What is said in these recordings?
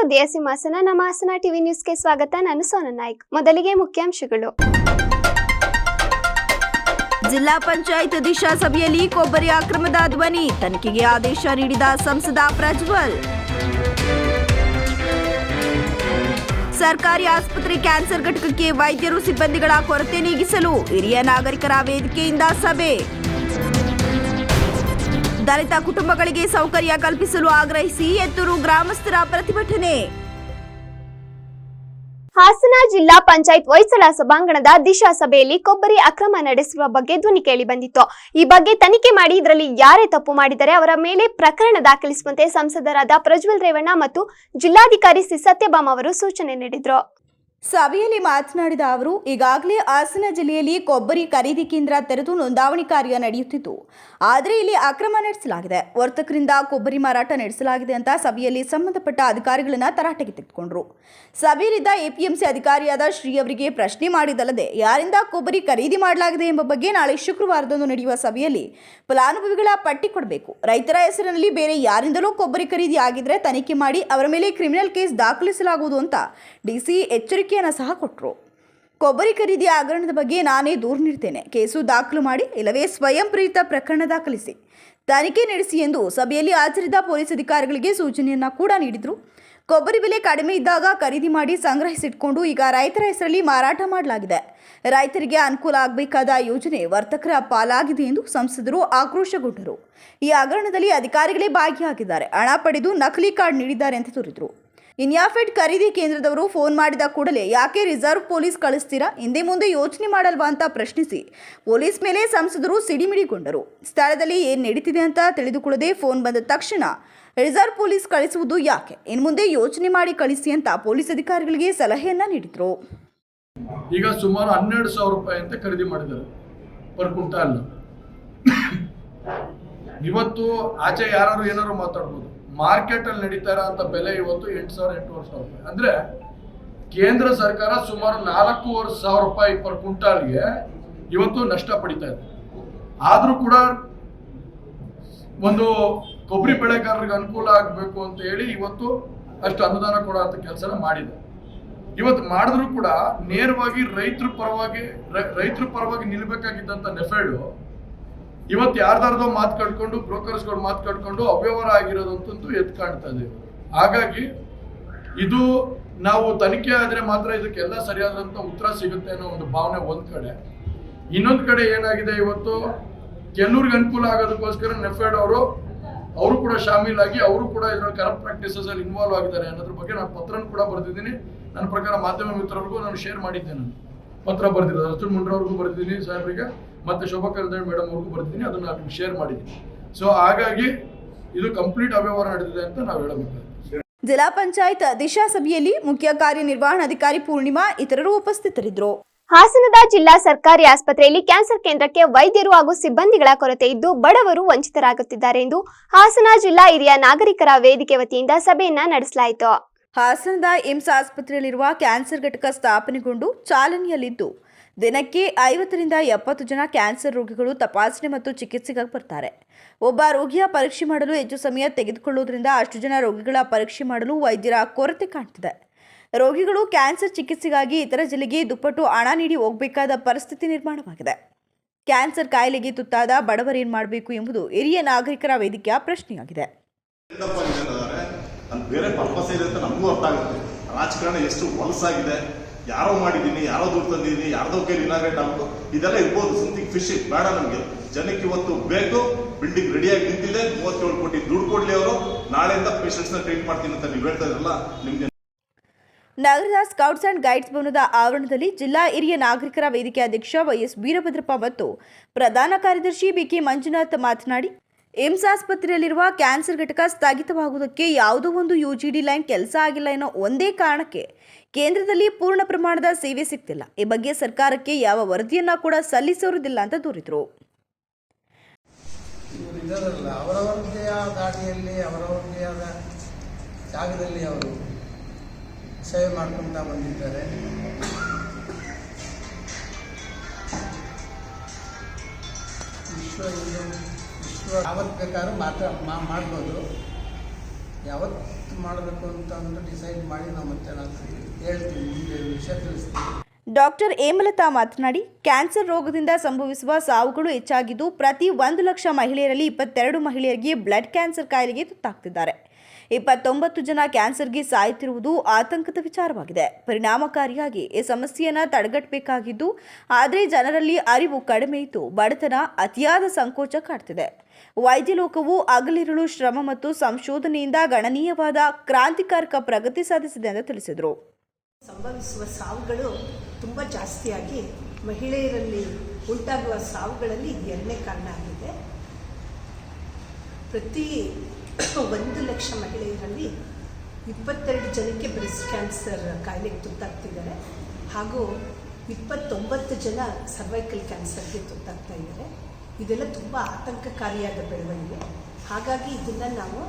ಸುದ್ದಿಯ ಸಿಂಹಾಸನ ನಮ್ಮ ಹಾಸನ ಟಿವಿ ನ್ಯೂಸ್ಗೆ ಸ್ವಾಗತ. ನಾನು ಸೋನಾ ನಾಯ್ಕ್. ಮೊದಲಿಗೆ ಮುಖ್ಯಾಂಶಗಳು. ಜಿಲ್ಲಾ ಪಂಚಾಯತ್ ದಿಶಾ ಸಭೆಯಲ್ಲಿ ಕೊಬ್ಬರಿ ಅಕ್ರಮದ ಧ್ವನಿ, ತನಿಖೆಗೆ ಆದೇಶ ನೀಡಿದ ಸಂಸದ ಪ್ರಜ್ವಲ್. ಸರ್ಕಾರಿ ಆಸ್ಪತ್ರೆ ಕ್ಯಾನ್ಸರ್ ಘಟಕಕ್ಕೆ ವೈದ್ಯರು ಸಿಬ್ಬಂದಿಗಳ ಕೊರತೆ ನೀಗಿಸಲು ಹಿರಿಯ ನಾಗರಿಕರ ವೇದಿಕೆಯಿಂದ ಸಭೆ. ದಲಿತ ಕುಟುಂಬಗಳಿಗೆ ಸೌಕರ್ಯ ಕಲ್ಪಿಸಲು ಆಗ್ರಹಿಸಿ ಎತ್ತೂರು ಗ್ರಾಮಸ್ಥರ ಪ್ರತಿಭಟನೆ. ಹಾಸನ ಜಿಲ್ಲಾ ಪಂಚಾಯತ್ ಹೊಯ್ಸಳ ಸಭಾಂಗಣದ ದಿಶಾ ಸಭೆಯಲ್ಲಿ ಕೊಬ್ಬರಿ ಅಕ್ರಮ ನಡೆಸಿರುವ ಬಗ್ಗೆ ಧ್ವನಿ ಕೇಳಿ ಬಂದಿತ್ತು. ಈ ಬಗ್ಗೆ ತನಿಖೆ ಮಾಡಿ ಇದರಲ್ಲಿ ಯಾರೇ ತಪ್ಪು ಮಾಡಿದರೆ ಅವರ ಮೇಲೆ ಪ್ರಕರಣ ದಾಖಲಿಸುವಂತೆ ಸಂಸದರಾದ ಪ್ರಜ್ವಲ್ ರೇವಣ್ಣ ಮತ್ತು ಜಿಲ್ಲಾಧಿಕಾರಿ ಸಿ ಸತ್ಯಭಾಮ ಅವರು ಸೂಚನೆ ನೀಡಿದರು. ಸಭೆಯಲ್ಲಿ ಮಾತನಾಡಿದ ಅವರು, ಈಗಾಗಲೇ ಹಾಸನ ಜಿಲ್ಲೆಯಲ್ಲಿ ಕೊಬ್ಬರಿ ಖರೀದಿ ಕೇಂದ್ರ ತೆರೆದು ನೋಂದಾವಣಿ ಕಾರ್ಯ ನಡೆಯುತ್ತಿತ್ತು. ಆದರೆ ಇಲ್ಲಿ ಅಕ್ರಮ ನಡೆಸಲಾಗಿದೆ, ವರ್ತಕರಿಂದ ಕೊಬ್ಬರಿ ಮಾರಾಟ ನಡೆಸಲಾಗಿದೆ ಅಂತ ಸಭೆಯಲ್ಲಿ ಸಂಬಂಧಪಟ್ಟ ಅಧಿಕಾರಿಗಳನ್ನ ತರಾಟೆಗೆ ತೆಗೆದುಕೊಂಡರು. ಸಭೆಯಲ್ಲಿದ್ದ ಎಪಿಎಂಸಿ ಅಧಿಕಾರಿಯಾದ ಶ್ರೀ ಅವರಿಗೆ ಪ್ರಶ್ನೆ ಮಾಡಿದಲ್ಲದೆ ಯಾರಿಂದ ಕೊಬ್ಬರಿ ಖರೀದಿ ಮಾಡಲಾಗಿದೆ ಎಂಬ ಬಗ್ಗೆ ನಾಳೆ ಶುಕ್ರವಾರದಂದು ನಡೆಯುವ ಸಭೆಯಲ್ಲಿ ಫಲಾನುಭವಿಗಳ ಪಟ್ಟಿ ಕೊಡಬೇಕು. ರೈತರ ಹೆಸರಿನಲ್ಲಿ ಬೇರೆ ಯಾರಿಂದಲೂ ಕೊಬ್ಬರಿ ಖರೀದಿ ಆಗಿದ್ರೆ ತನಿಖೆ ಮಾಡಿ ಅವರ ಮೇಲೆ ಕ್ರಿಮಿನಲ್ ಕೇಸ್ ದಾಖಲಿಸಲಾಗುವುದು ಅಂತ ಡಿಸಿ ಎಚ್ಚರಿಕೆಯನ್ನು ಸಹ ಕೊಟ್ಟರು. ಕೊಬ್ಬರಿ ಖರೀದಿ ಹಗರಣದ ಬಗ್ಗೆ ನಾನೇ ದೂರು ನೀಡ್ತೇನೆ, ಕೇಸು ದಾಖಲು ಮಾಡಿ ಇಲ್ಲವೇ ಸ್ವಯಂ ಪ್ರೇರಿತ ಪ್ರಕರಣ ದಾಖಲಿಸಿ ತನಿಖೆ ನಡೆಸಿ ಎಂದು ಸಭೆಯಲ್ಲಿ ಹಾಜರಿದ್ದ ಪೊಲೀಸ್ ಅಧಿಕಾರಿಗಳಿಗೆ ಸೂಚನೆಯನ್ನ ಕೂಡ ನೀಡಿದರು. ಕೊಬ್ಬರಿ ಬೆಲೆ ಕಡಿಮೆ ಇದ್ದಾಗ ಖರೀದಿ ಮಾಡಿ ಸಂಗ್ರಹಿಸಿಟ್ಕೊಂಡು ಈಗ ರೈತರ ಹೆಸರಲ್ಲಿ ಮಾರಾಟ ಮಾಡಲಾಗಿದೆ. ರೈತರಿಗೆ ಅನುಕೂಲ ಆಗಬೇಕಾದ ಯೋಜನೆ ವರ್ತಕರ ಪಾಲಾಗಿದೆ ಎಂದು ಸಂಸದರು ಆಕ್ರೋಶಗೊಂಡರು. ಈ ಹಗರಣದಲ್ಲಿ ಅಧಿಕಾರಿಗಳೇ ಭಾಗಿಯಾಗಿದ್ದಾರೆ, ಹಣ ಪಡೆದು ನಕಲಿ ಕಾರ್ಡ್ ನೀಡಿದ್ದಾರೆ ಅಂತ ದೂರಿದರು. ಇನ್ಯಾಫೆಡ್ ಖರೀದಿ ಕೇಂದ್ರದವರು ಫೋನ್ ಮಾಡಿದ ಕೂಡಲೇ ಯಾಕೆ ರಿಸರ್ವ್ ಪೊಲೀಸ್ ಕಳಿಸ್ತೀರಾ, ಹಿಂದೆ ಮುಂದೆ ಯೋಚನೆ ಮಾಡಲ್ವಾ ಅಂತ ಪ್ರಶ್ನಿಸಿ ಪೊಲೀಸ್ ಮೇಲೆ ಸಂಸದರು ಸಿಡಿಮಿಡಿಗೊಂಡರು. ಸ್ಥಳದಲ್ಲಿ ಏನು ನಡೀತಿದೆ ಅಂತ ತಿಳಿದುಕೊಳ್ಳದೆ ಫೋನ್ ಬಂದ ತಕ್ಷಣ ರಿಸರ್ವ್ ಪೊಲೀಸ್ ಕಳಿಸುವುದು ಯಾಕೆ, ಇನ್ನು ಮುಂದೆ ಯೋಚನೆ ಮಾಡಿ ಕಳಿಸಿ ಅಂತ ಪೊಲೀಸ್ ಅಧಿಕಾರಿಗಳಿಗೆ ಸಲಹೆಯನ್ನ ನೀಡಿದ್ರು. ಈಗ ಸುಮಾರು 12,000 ರೂಪಾಯಿ ಅಂತ ಖರೀದಿ ಮಾಡಿದ್ದಾರೆ ಪರ್ ಕ್ವಿಂಟಾಲ್. ಇವತ್ತು ಆಚೆ ಯಾರು ಏನಾರು ಮಾತಾಡ್ಬೋದು, ಮಾರ್ಕೆಟ್ ಅಲ್ಲಿ ನಡೀತಾ ಇರೋ ಬೆಲೆ ಇವತ್ತು 8,000-8,500 ರೂಪಾಯಿ. ಅಂದ್ರೆ ಕೇಂದ್ರ ಸರ್ಕಾರ ಸುಮಾರು 4,500 ರೂಪಾಯಿ ಪರ್ ಕ್ವಿಂಟಾಲ್ಗೆ ಇವತ್ತು ನಷ್ಟ ಪಡಿತಾ ಇದೆ. ಆದ್ರೂ ಕೂಡ ಒಂದು ಕೊಬ್ಬರಿ ಬೆಳೆಗಾರರಿಗೆ ಅನುಕೂಲ ಆಗಬೇಕು ಅಂತ ಹೇಳಿ ಇವತ್ತು ಅಷ್ಟು ಅನುದಾನ ಕೊಡೋ ಅಂತ ಕೆಲಸನ ಮಾಡಿದೆ. ಇವತ್ತು ಮಾಡಿದ್ರು ಕೂಡ ನೇರವಾಗಿ ರೈತರ ಪರವಾಗಿ ನಿಲ್ಬೇಕಾಗಿದ್ದಂತ ನೆಫೆಡ್ ಇವತ್ತು ಯಾರ್ದಾರ್ದೋ ಮಾತು ಕಟ್ಕೊಂಡು ಬ್ರೋಕರ್ಸ್ಗಳು ಮಾತು ಕಟ್ಕೊಂಡು ಅವ್ಯವಹಾರ ಆಗಿರೋದಂತೂ ಎದ್ದು ಕಾಣ್ತಾ ಇದೆ. ಹಾಗಾಗಿ ಇದು ನಾವು ತನಿಖೆ ಆದ್ರೆ ಮಾತ್ರ ಇದಕ್ಕೆಲ್ಲ ಸರಿಯಾದಂತ ಉತ್ತರ ಸಿಗುತ್ತೆ ಅನ್ನೋ ಒಂದು ಭಾವನೆ ಒಂದ್ ಕಡೆ. ಇನ್ನೊಂದು ಕಡೆ ಏನಾಗಿದೆ, ಇವತ್ತು ಕೆಲವ್ರಿಗೆ ಅನುಕೂಲ ಆಗೋದಕ್ಕೋಸ್ಕರ ನೆಫೆಡ್ ಅವರು ಕೂಡ ಶಾಮೀಲಾಗಿ ಅವರು ಕೂಡ ಇದರಲ್ಲಿ ಕರಪ್ಟ್ ಪ್ರಾಕ್ಟೀಸಸ್ ಅಲ್ಲಿ ಇನ್ವಾಲ್ವ್ ಆಗಿದ್ದಾರೆ ಅನ್ನೋದ್ರ ಬಗ್ಗೆ ನಾನು ಪತ್ರನ ಕೂಡ ಬರೆದಿದ್ದೀನಿ. ನನ್ನ ಪ್ರಕಾರ ಮಾಧ್ಯಮ ಮಿತ್ರರಿಗೂ ನಾನು ಶೇರ್ ಮಾಡಿದ್ದೆ. ನಾನು ಪತ್ರ ಬರೆದಿರೋದು ಅರ್ಜುನ್ ಮುಂಡ್ರೆ ಅವ್ರಿಗೂ ಬರೆದಿದ್ದೀನಿ, ಸಾಹೇಬ್ರಿಗೆ ಮತ್ತೆ ಶೋಭಾ ಕರಂದ್ಲಾಜೆ ಮೇಡಮ್ ಅವ್ರಿಗೂ ಬರೆದಿದ್ದೀನಿ. ಅದನ್ನ ನಾನು ಶೇರ್ ಮಾಡಿದ್ದೀನಿ. ಸೊ ಹಾಗಾಗಿ ಇದು ಕಂಪ್ಲೀಟ್ ಅವ್ಯವಹಾರ ನಡೆದಿದೆ ಅಂತ ನಾವು ಹೇಳಬೇಕಾಗುತ್ತೆ. ಜಿಲ್ಲಾ ಪಂಚಾಯತ್ ದಿಶಾ ಸಭೆಯಲ್ಲಿ ಮುಖ್ಯ ಕಾರ್ಯನಿರ್ವಹಣಾಧಿಕಾರಿ ಪೂರ್ಣಿಮಾ ಇತರರು ಉಪಸ್ಥಿತರಿದ್ದರು. ಹಾಸನದ ಜಿಲ್ಲಾ ಸರ್ಕಾರಿ ಆಸ್ಪತ್ರೆಯಲ್ಲಿ ಕ್ಯಾನ್ಸರ್ ಕೇಂದ್ರಕ್ಕೆ ವೈದ್ಯರು ಹಾಗೂ ಸಿಬ್ಬಂದಿಗಳ ಕೊರತೆ ಇದ್ದು ಬಡವರು ವಂಚಿತರಾಗುತ್ತಿದ್ದಾರೆ ಎಂದು ಹಾಸನ ಜಿಲ್ಲಾ ಹಿರಿಯ ನಾಗರಿಕರ ವೇದಿಕೆ ವತಿಯಿಂದ ಸಭೆಯನ್ನ ನಡೆಸಲಾಯಿತು. ಹಾಸನದ ಏಮ್ಸ್ ಆಸ್ಪತ್ರೆಯಲ್ಲಿರುವ ಕ್ಯಾನ್ಸರ್ ಘಟಕ ಸ್ಥಾಪನೆಗೊಂಡು ಚಾಲನೆಯಲ್ಲಿದ್ದು ದಿನಕ್ಕೆ 50ರಿಂದ 70 ಜನ ಕ್ಯಾನ್ಸರ್ ರೋಗಿಗಳು ತಪಾಸಣೆ ಮತ್ತು ಚಿಕಿತ್ಸೆಗಾಗಿ ಬರ್ತಾರೆ. ಒಬ್ಬ ರೋಗಿಯ ಪರೀಕ್ಷೆ ಮಾಡಲು ಹೆಚ್ಚು ಸಮಯ ತೆಗೆದುಕೊಳ್ಳುವುದರಿಂದ ಅಷ್ಟು ಜನ ರೋಗಿಗಳ ಪರೀಕ್ಷೆ ಮಾಡಲು ವೈದ್ಯರ ಕೊರತೆ ಕಾಣ್ತಿದೆ. ರೋಗಿಗಳು ಕ್ಯಾನ್ಸರ್ ಚಿಕಿತ್ಸೆಗಾಗಿ ಇತರ ಜಿಲ್ಲೆಗೆ ದುಪ್ಪಟ್ಟು ಹಣ ನೀಡಿ ಹೋಗಬೇಕಾದ ಪರಿಸ್ಥಿತಿ ನಿರ್ಮಾಣವಾಗಿದೆ. ಕ್ಯಾನ್ಸರ್ ಕಾಯಿಲೆಗೆ ತುತ್ತಾದ ಬಡವರೇನು ಮಾಡಬೇಕು ಎಂಬುದು ಹಿರಿಯ ನಾಗರಿಕರ ವೇದಿಕೆಯ ಪ್ರಶ್ನೆಯಾಗಿದೆ. ಬೇರೆ ಪರ್ಪಸ್ ಇದೆ ಅಂತ ನಮಗೂ ಅರ್ಥ ಆಗುತ್ತೆ. ರಾಜಕಾರಣ ಎಷ್ಟು ಹೊಲಸಾಗಿದೆ, ಯಾರೋ ಮಾಡಿದ್ದೀನಿ, ಯಾರೋ ದುಡ್ಡು ತಂದಿದ್ದೀನಿ, ಯಾರ್ದೋ ಕೈಲಿ ಇನಾಗ್ರೇಟ್ ಆಗ್ಬೋದು, ಇದೆಲ್ಲ ಇರ್ಬೋದು. ಸಮಥಿಂಗ್ ಫಿಶ್ ಬೇಡ ನಮಗೆ. ಜನಕ್ಕೆ ಇವತ್ತು ಬೇಕು, ಬಿಲ್ಡಿಂಗ್ ರೆಡಿಯಾಗಿ ನಿಂತಿದೆ, 37 ಕೋಟಿ ದುಡ್ಡು ಕೊಡ್ಲಿ ಅವರು, ನಾಳೆಯಿಂದ ಪೇಷಂಟ್ಸ್ ನ ಟ್ರೀಟ್ ಮಾಡ್ತೀನಿ ಅಂತ ನೀವು ಹೇಳ್ತಾ ಇದ್ರಲ್ಲ ನಿಮ್ಗೆ. ನಗರದ ಸ್ಕೌಟ್ಸ್ ಅಂಡ್ ಗೈಡ್ಸ್ ಭವನದ ಆವರಣದಲ್ಲಿ ಜಿಲ್ಲಾ ಹಿರಿಯ ನಾಗರಿಕರ ವೇದಿಕೆ ಅಧ್ಯಕ್ಷ ವೈಎಸ್ ವೀರಭದ್ರಪ್ಪ ಮತ್ತು ಪ್ರಧಾನ ಕಾರ್ಯದರ್ಶಿ ಬಿಕೆ ಮಂಜುನಾಥ್ ಮಾತನಾಡಿ, ಏಮ್ಸ್ ಆಸ್ಪತ್ರೆಯಲ್ಲಿರುವ ಕ್ಯಾನ್ಸರ್ ಘಟಕ ಸ್ಥಗಿತವಾಗುವುದಕ್ಕೆ ಯಾವುದೋ ಒಂದು ಯುಜಿಡಿ ಲೈನ್ ಕೆಲಸ ಆಗಿಲ್ಲ ಅನ್ನೋ ಒಂದೇ ಕಾರಣಕ್ಕೆ ಕೇಂದ್ರದಲ್ಲಿ ಪೂರ್ಣ ಪ್ರಮಾಣದ ಸೇವೆ ಸಿಗ್ತಿಲ್ಲ. ಈ ಬಗ್ಗೆ ಸರ್ಕಾರಕ್ಕೆ ಯಾವ ವರದಿಯನ್ನ ಕೂಡ ಸಲ್ಲಿಸಿರುವುದಿಲ್ಲ ಅಂತ ದೂರಿದರು. ಅವರವರದೇ ದಾರಿಯಲ್ಲಿ ಅವರವರದೇ ಆದ ಜಾಗದಲ್ಲಿ ಅವರು ಸೇವೆ ಮಾಡ್ಕೊಂತ ಬಂದಿದ್ದಾರೆ. ವಿಶ್ವ ಯಾವತ್ತು ಬೇಕಾದ್ರೂ ಮಾತ್ರ ಮಾಡ್ಬೋದು. ಯಾವತ್ತು ಮಾಡಬೇಕು ಅಂತ ಅಂದ್ಬಿಟ್ಟು ಡಿಸೈಡ್ ಮಾಡಿ ನಾವು ಮತ್ತೆ ನಾನು ಹೇಳ್ತೀನಿ, ಮುಂದೆ ವಿಷಯ ತಿಳಿಸ್ತೀನಿ. ಡಾಕ್ಟರ್ ಹೇಮಲತಾ ಮಾತನಾಡಿ, ಕ್ಯಾನ್ಸರ್ ರೋಗದಿಂದ ಸಂಭವಿಸುವ ಸಾವುಗಳು ಹೆಚ್ಚಾಗಿದ್ದು ಪ್ರತಿ 1 ಲಕ್ಷ ಮಹಿಳೆಯರಲ್ಲಿ 22 ಮಹಿಳೆಯರಿಗೆ ಬ್ಲಡ್ ಕ್ಯಾನ್ಸರ್ ಕಾಯಿಲೆಗೆ ತುತ್ತಾಗ್ತಿದ್ದಾರೆ. 29 ಜನ ಕ್ಯಾನ್ಸರ್ಗೆ ಸಾಯುತ್ತಿರುವುದು ಆತಂಕದ ವಿಚಾರವಾಗಿದೆ. ಪರಿಣಾಮಕಾರಿಯಾಗಿ ಈ ಸಮಸ್ಯೆಯನ್ನು ತಡೆಗಟ್ಟಬೇಕಾಗಿದ್ದು, ಆದರೆ ಜನರಲ್ಲಿ ಅರಿವು ಕಡಿಮೆ ಇದ್ದು ಬಡತನ, ಅತಿಯಾದ ಸಂಕೋಚ ಕಾಡ್ತಿದೆ. ವೈದ್ಯ ಲೋಕವು ಹಗಲಿರುಳು ಶ್ರಮ ಮತ್ತು ಸಂಶೋಧನೆಯಿಂದ ಗಣನೀಯವಾದ ಕ್ರಾಂತಿಕಾರಕ ಪ್ರಗತಿ ಸಾಧಿಸಿದೆ ಎಂದು ತಿಳಿಸಿದರು. ಸಂಭವಿಸುವ ಸಾವುಗಳು ತುಂಬ ಜಾಸ್ತಿಯಾಗಿ ಮಹಿಳೆಯರಲ್ಲಿ ಉಂಟಾಗುವ ಸಾವುಗಳಲ್ಲಿ ಇದು 2ನೇ ಕಾರಣ ಆಗಿದೆ. ಪ್ರತಿ 1 ಲಕ್ಷ ಮಹಿಳೆಯರಲ್ಲಿ 22 ಜನಕ್ಕೆ ಬ್ರೆಸ್ಟ್ ಕ್ಯಾನ್ಸರ್ ಕಾಯಿಲೆಗೆ ತುತ್ತಾಗ್ತಿದ್ದಾರೆ ಹಾಗೂ 29 ಜನ ಸರ್ವೈಕಲ್ ಕ್ಯಾನ್ಸರ್ಗೆ ತುತ್ತಾಗ್ತಾ ಇದ್ದಾರೆ. ಇದೆಲ್ಲ ತುಂಬ ಆತಂಕಕಾರಿಯಾದ ಬೆಳವಣಿಗೆ. ಹಾಗಾಗಿ ಇದನ್ನು ನಾವು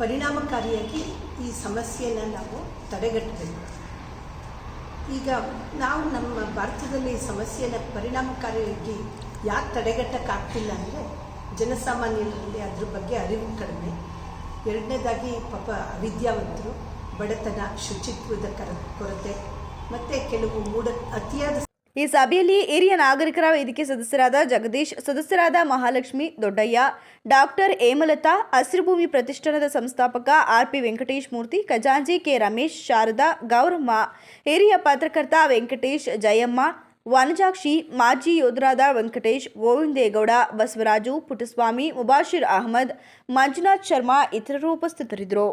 ಪರಿಣಾಮಕಾರಿಯಾಗಿ ಈ ಸಮಸ್ಯೆಯನ್ನು ನಾವು ತಡೆಗಟ್ಟಬೇಕು. ಈಗ ನಾವು ನಮ್ಮ ಭಾರತದಲ್ಲಿ ಈ ಸಮಸ್ಯೆಯನ್ನು ಪರಿಣಾಮಕಾರಿಯಾಗಿ ಯಾಕೆ ತಡೆಗಟ್ಟಕ್ಕಾಗ್ತಿಲ್ಲ ಅಂದರೆ ಜನಸಾಮಾನ್ಯರಲ್ಲಿ ಅದ್ರ ಬಗ್ಗೆ ಅರಿವು ಕಡಿಮೆ. 2ನೇದಾಗಿ ಪಾಪ ಅವಿದ್ಯಾವಂತರು, ಬಡತನ, ಶುಚಿತ್ವದ ಕೊರತೆ ಮತ್ತು ಕೆಲವು ಅತಿಯಾದ. ಈ ಸಭೆಯಲ್ಲಿ ಹಿರಿಯ ನಾಗರಿಕರ ವೇದಿಕೆ ಸದಸ್ಯರಾದ ಜಗದೀಶ್, ಸದಸ್ಯರಾದ ಮಹಾಲಕ್ಷ್ಮಿ, ದೊಡ್ಡಯ್ಯ, ಡಾಕ್ಟರ್ ಹೇಮಲತಾ, ಹಸಿರುಭೂಮಿ ಪ್ರತಿಷ್ಠಾನದ ಸಂಸ್ಥಾಪಕ RP ವೆಂಕಟೇಶ್ ಮೂರ್ತಿ, ಖಜಾಂಚಿ ಕೆ ರಮೇಶ್, ಶಾರದಾ, ಗೌರಮ್ಮ, ಹಿರಿಯ ಪತ್ರಕರ್ತ ವೆಂಕಟೇಶ್, ಜಯಮ್ಮ, ವನಜಾಕ್ಷಿ, ಮಾಜಿ ಯೋಧರಾದ ವೆಂಕಟೇಶ್, ಗೋವಿಂದೇಗೌಡ, ಬಸವರಾಜು, ಪುಟ್ಟಸ್ವಾಮಿ, ಮುಬಾಶಿರ್ ಅಹಮದ್, ಮಂಜುನಾಥ್ ಶರ್ಮಾ ಇತರರು ಉಪಸ್ಥಿತರಿದ್ದರು.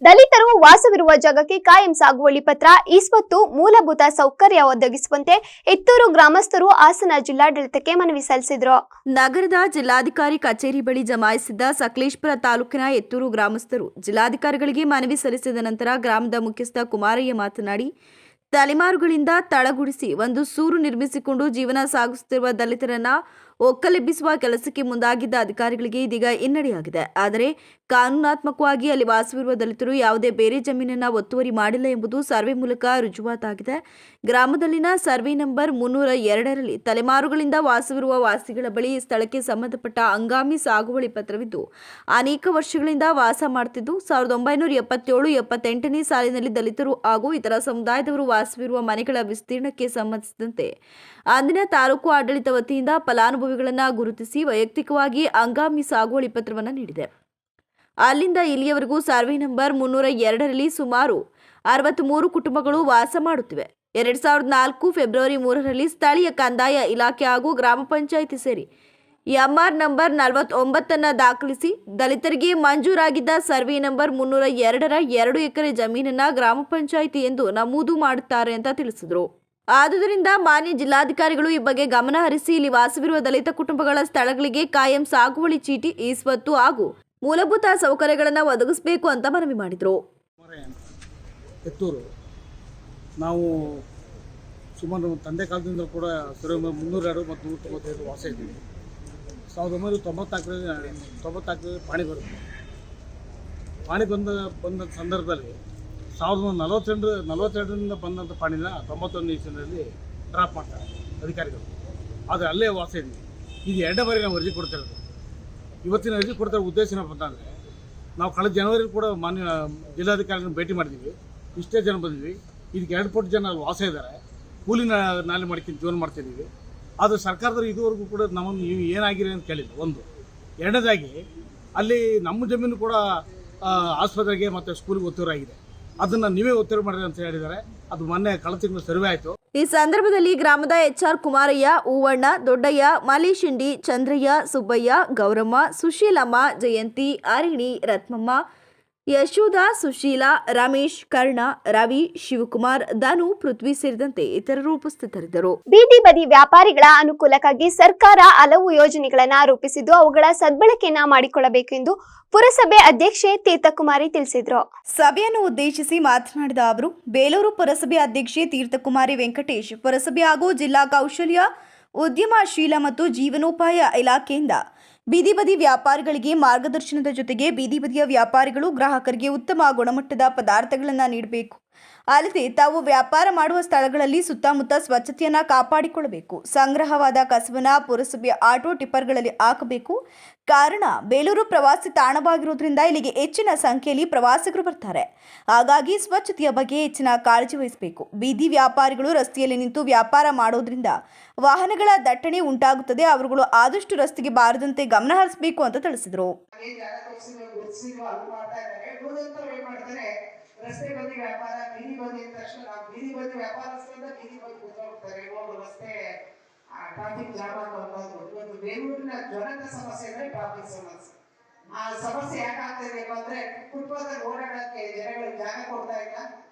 ದಲಿತರು ವಾಸವಿರುವ ಜಾಗಕ್ಕೆ ಕಾಯಂ ಸಾಗುವಳಿ ಪತ್ರ ಇಸ್ವತ್ತು ಮೂಲಭೂತ ಸೌಕರ್ಯ ಒದಗಿಸುವಂತೆ ಎತ್ತೂರು ಗ್ರಾಮಸ್ಥರು ಹಾಸನ ಜಿಲ್ಲಾಡಳಿತಕ್ಕೆ ಮನವಿ ಸಲ್ಲಿಸಿದರು. ನಗರದ ಜಿಲ್ಲಾಧಿಕಾರಿ ಕಚೇರಿ ಬಳಿ ಜಮಾಯಿಸಿದ್ದ ಸಕಲೇಶಪುರ ತಾಲೂಕಿನ ಎತ್ತೂರು ಗ್ರಾಮಸ್ಥರು ಜಿಲ್ಲಾಧಿಕಾರಿಗಳಿಗೆ ಮನವಿ ಸಲ್ಲಿಸಿದ ನಂತರ ಗ್ರಾಮದ ಮುಖ್ಯಸ್ಥ ಕುಮಾರಯ್ಯ ಮಾತನಾಡಿ, ತಲೆಮಾರುಗಳಿಂದ ತಳಗುಡಿಸಿ ಒಂದು ಸೂರು ನಿರ್ಮಿಸಿಕೊಂಡು ಜೀವನ ಸಾಗಿಸುತ್ತಿರುವ ದಲಿತರನ್ನ ಒಕ್ಕಲೆಬ್ಬಿಸುವ ಕೆಲಸಕ್ಕೆ ಮುಂದಾಗಿದ್ದ ಅಧಿಕಾರಿಗಳಿಗೆ ಇದೀಗ ಹಿನ್ನಡೆಯಾಗಿದೆ. ಆದರೆ ಕಾನೂನಾತ್ಮಕವಾಗಿ ಅಲ್ಲಿ ವಾಸವಿರುವ ದಲಿತರು ಯಾವುದೇ ಬೇರೆ ಜಮೀನನ್ನು ಒತ್ತುವರಿ ಮಾಡಿಲ್ಲ ಎಂಬುದು ಸರ್ವೆ ಮೂಲಕ ರುಜುವಾತಾಗಿದೆ. ಗ್ರಾಮದಲ್ಲಿನ ಸರ್ವೆ ನಂಬರ್ 302ರಲ್ಲಿ ತಲೆಮಾರುಗಳಿಂದ ವಾಸವಿರುವ ವಾಸಿಗಳ ಬಳಿ ಸ್ಥಳಕ್ಕೆ ಸಂಬಂಧಪಟ್ಟ ಹಂಗಾಮಿ ಸಾಗುವಳಿ ಪತ್ರವಿದ್ದು ಅನೇಕ ವರ್ಷಗಳಿಂದ ವಾಸ ಮಾಡುತ್ತಿದ್ದು 1977-78ನೇ ಸಾಲಿನಲ್ಲಿ ದಲಿತರು ಹಾಗೂ ಇತರ ಸಮುದಾಯದವರು ವಾಸವಿರುವ ಮನೆಗಳ ವಿಸ್ತೀರ್ಣಕ್ಕೆ ಸಂಬಂಧಿಸಿದಂತೆ ಅಂದಿನ ತಾಲೂಕು ಆಡಳಿತ ವತಿಯಿಂದ ಫಲಾನುಭವಿಗಳನ್ನು ಗುರುತಿಸಿ ವೈಯಕ್ತಿಕವಾಗಿ ಹಂಗಾಮಿ ಸಾಗುವಳಿ ಪತ್ರವನ್ನು ನೀಡಿದೆ. ಅಲ್ಲಿಂದ ಇಲ್ಲಿಯವರೆಗೂ ಸರ್ವೆ ನಂಬರ್ 302ರಲ್ಲಿ ಸುಮಾರು 63 ಕುಟುಂಬಗಳು ವಾಸ ಮಾಡುತ್ತಿವೆ. 2004 ಫೆಬ್ರವರಿ 3ರಲ್ಲಿ ಸ್ಥಳೀಯ ಕಂದಾಯ ಇಲಾಖೆ ಹಾಗೂ ಗ್ರಾಮ ಪಂಚಾಯಿತಿ ಸೇರಿ MR ನಂಬರ್ 49 ದಾಖಲಿಸಿ ದಲಿತರಿಗೆ ಮಂಜೂರಾಗಿದ್ದ ಸರ್ವೆ ನಂಬರ್ 302ರ 2 ಎಕರೆ ಜಮೀನನ್ನ ಗ್ರಾಮ ಪಂಚಾಯಿತಿ ಎಂದು ನಮೂದು ಮಾಡುತ್ತಾರೆ ಅಂತ ತಿಳಿಸಿದರು. ಆದುದರಿಂದ ಮಾನ್ಯ ಜಿಲ್ಲಾಧಿಕಾರಿಗಳು ಈ ಬಗ್ಗೆ ಗಮನ ಹರಿಸಿ ಇಲ್ಲಿ ವಾಸವಿರುವ ದಲಿತ ಕುಟುಂಬಗಳ ಸ್ಥಳಗಳಿಗೆ ಕಾಯಂ ಸಾಗುವಳಿ ಚೀಟಿ, ಈಸ್ವತ್ತು ಹಾಗೂ ಮೂಲಭೂತ ಸೌಕರ್ಯಗಳನ್ನು ಒದಗಿಸಬೇಕು ಅಂತ ಮನವಿ ಮಾಡಿದರು. ಎತ್ತೂರು ನಾವು ಸುಮಾರು ತಂದೆ ಕಾಲದಿಂದ ಕೂಡ ಸರ್ವೆ 302 ಮತ್ತು 195 ವಾಸ ಇದ್ದೀವಿ. 1994 ಪಾಣಿ ಬರುತ್ತೆ. ಪಾಣಿ ಬಂದ ಸಂದರ್ಭದಲ್ಲಿ 1942ರಿಂದ ಬಂದಂಥ ಪಾಣಿನ 91 ಇಸ್ವಿಯಲ್ಲಿ ಡ್ರಾಪ್ ಮಾಡ್ತಾರೆ ಅಧಿಕಾರಿಗಳು. ಆದರೆ ಅಲ್ಲೇ ವಾಸ ಇದ್ದೀವಿ. ಇದು 2ನೇ ಬಾರಿ ನಾವು ಅರ್ಜಿ ಕೊಡ್ತಿರೋದು. ಇವತ್ತಿನ ಅರ್ಜಿ ಕೊಡ್ತಿರೋ ಉದ್ದೇಶ ಏನಪ್ಪ ಅಂತಂದರೆ, ನಾವು ಕಳೆದ ಜನವರಿ ಕೂಡ ಮಾನ್ಯ ಜಿಲ್ಲಾಧಿಕಾರಿಗಳನ್ನ ಭೇಟಿ ಮಾಡಿದ್ದೀವಿ. ಇಷ್ಟೇ ಜನ ಬಂದಿದ್ವಿ. ಇದಕ್ಕೆ 2 ಕೋಟಿ ಜನ ಅಲ್ಲಿ ವಾಸ ಇದ್ದಾರೆ. ಕೂಲಿನ ನಾಲಿ ಮಾಡ್ಕೊಂಡು ಜೀವನ ಮಾಡ್ತಿದ್ದೀವಿ. ಆದರೆ ಸರ್ಕಾರದವರು ಇದುವರೆಗೂ ಕೂಡ ನಮ್ಮನ್ನು ನೀವು ಏನಾಗಿರಿ ಅಂತ ಕೇಳಿಲ್ಲ. ಒಂದು. 2ನೇದಾಗಿ ಅಲ್ಲಿ ನಮ್ಮ ಜಮೀನು ಕೂಡ ಆಸ್ಪತ್ರೆಗೆ ಮತ್ತು ಸ್ಕೂಲಿಗೆ ಒತ್ತುವರಾಗಿದೆ. ಅದನ್ನು ನೀವೇ ಒತ್ತುವರಿ ಮಾಡಿರಿ ಅಂತ ಹೇಳಿದ್ದಾರೆ. ಅದು ಮೊನ್ನೆ ಕಳೆದ ತಿಂಗಳು ಸರ್ವೆ ಆಯಿತು. ಈ ಸಂದರ್ಭದಲ್ಲಿ ಗ್ರಾಮದ HR ಕುಮಾರಯ್ಯ, ಹೂವಣ್ಣ, ದೊಡ್ಡಯ್ಯ, ಮಲೇಶಿಂಡಿ, ಚಂದ್ರಯ್ಯ, ಸುಬ್ಬಯ್ಯ, ಗೌರಮ್ಮ, ಸುಶೀಲಮ್ಮ, ಜಯಂತಿ, ಅರಿಣಿ, ರತ್ನಮ್ಮ, ಯಶೋಧ, ಸುಶೀಲಾ, ರಮೇಶ್, ಕರ್ಣ, ರವಿ, ಶಿವಕುಮಾರ್, ಧನು, ಪೃಥ್ವಿ ಸೇರಿದಂತೆ ಇತರರು ಉಪಸ್ಥಿತರಿದ್ದರು. ಬೀದಿ ಬದಿ ವ್ಯಾಪಾರಿಗಳ ಅನುಕೂಲಕ್ಕಾಗಿ ಸರ್ಕಾರ ಹಲವು ಯೋಜನೆಗಳನ್ನು ರೂಪಿಸಿದ್ದು ಅವುಗಳ ಸದ್ಬಳಕೆಯನ್ನ ಮಾಡಿಕೊಳ್ಳಬೇಕು ಎಂದು ಪುರಸಭೆ ಅಧ್ಯಕ್ಷೆ ತೀರ್ಥಕುಮಾರಿ ತಿಳಿಸಿದರು. ಸಭೆಯನ್ನು ಉದ್ದೇಶಿಸಿ ಮಾತನಾಡಿದ ಅವರು, ಬೇಲೂರು ಪುರಸಭೆ ಅಧ್ಯಕ್ಷೆ ತೀರ್ಥಕುಮಾರಿ ವೆಂಕಟೇಶ್ ಪುರಸಭೆ ಹಾಗೂ ಜಿಲ್ಲಾ ಕೌಶಲ್ಯ ಉದ್ಯಮಶೀಲ ಮತ್ತು ಜೀವನೋಪಾಯ ಇಲಾಖೆಯಿಂದ ಬೀದಿ ಬದಿ ವ್ಯಾಪಾರಿಗಳಿಗೆ ಮಾರ್ಗದರ್ಶನದ ಜೊತೆಗೆ ಬೀದಿ ಬದಿಯ ವ್ಯಾಪಾರಿಗಳು ಗ್ರಾಹಕರಿಗೆ ಉತ್ತಮ ಗುಣಮಟ್ಟದ ಪದಾರ್ಥಗಳನ್ನು ನೀಡಬೇಕು. ಅಲ್ಲದೆ ತಾವು ವ್ಯಾಪಾರ ಮಾಡುವ ಸ್ಥಳಗಳಲ್ಲಿ ಸುತ್ತಮುತ್ತ ಸ್ವಚ್ಛತೆಯನ್ನು ಕಾಪಾಡಿಕೊಳ್ಳಬೇಕು. ಸಂಗ್ರಹವಾದ ಕಸವನ್ನ ಪುರಸಭೆಯ ಆಟೋ ಟಿಪ್ಪರ್ಗಳಲ್ಲಿ ಹಾಕಬೇಕು. ಕಾರಣ ಬೇಲೂರು ಪ್ರವಾಸಿ ತಾಣವಾಗಿರುವುದರಿಂದ ಇಲ್ಲಿಗೆ ಹೆಚ್ಚಿನ ಸಂಖ್ಯೆಯಲ್ಲಿ ಪ್ರವಾಸಿಗರು ಬರ್ತಾರೆ. ಹಾಗಾಗಿ ಸ್ವಚ್ಛತೆಯ ಬಗ್ಗೆ ಹೆಚ್ಚಿನ ಕಾಳಜಿ ವಹಿಸಬೇಕು. ಬೀದಿ ವ್ಯಾಪಾರಿಗಳು ರಸ್ತೆಯಲ್ಲಿ ನಿಂತು ವ್ಯಾಪಾರ ಮಾಡೋದ್ರಿಂದ ವಾಹನಗಳ ದಟ್ಟಣೆ ಉಂಟಾಗುತ್ತದೆ. ಅವರುಗಳು ಆದಷ್ಟು ರಸ್ತೆಗೆ ಬಾರದಂತೆ ಗಮನ ಹರಿಸಬೇಕು ಅಂತ ತಿಳಿಸಿದರು. ರಸ್ತೆ ಬದಿ ವ್ಯಾಪಾರ ಬೀದಿ ಬದಿ ಅಂದ ತಕ್ಷಣ ನಾವು ಬೀದಿ ಬದಿ ವ್ಯಾಪಾರಸ್ಥರಿಂದ ಬೀದಿ ಬದಿ ಕೂತ್ಕೊಳ್ತಾರೆ. ಇವಾಗ ರಸ್ತೆ ಟ್ರಾಫಿಕ್ ಜಾಮ್ ಅನ್ನೋದು ಇವತ್ತು ಬೆಂಗಳೂರಿನ ಜ್ವಲಂತ ಸಮಸ್ಯೆ ಅಂದ್ರೆ ಟ್ರಾಫಿಕ್ ಸಮಸ್ಯೆ. ಆ ಸಮಸ್ಯೆ ಯಾಕೆ ಆಗ್ತಿದೆ ಅಂದ್ರೆ ಫುಟ್ಪಾತ್ ಓಡಾಡಕ್ಕೆ ಜನಗಳಿಗೆ ಜಾಗ ಕೊಡ್ತಾ ಇಲ್ಲ.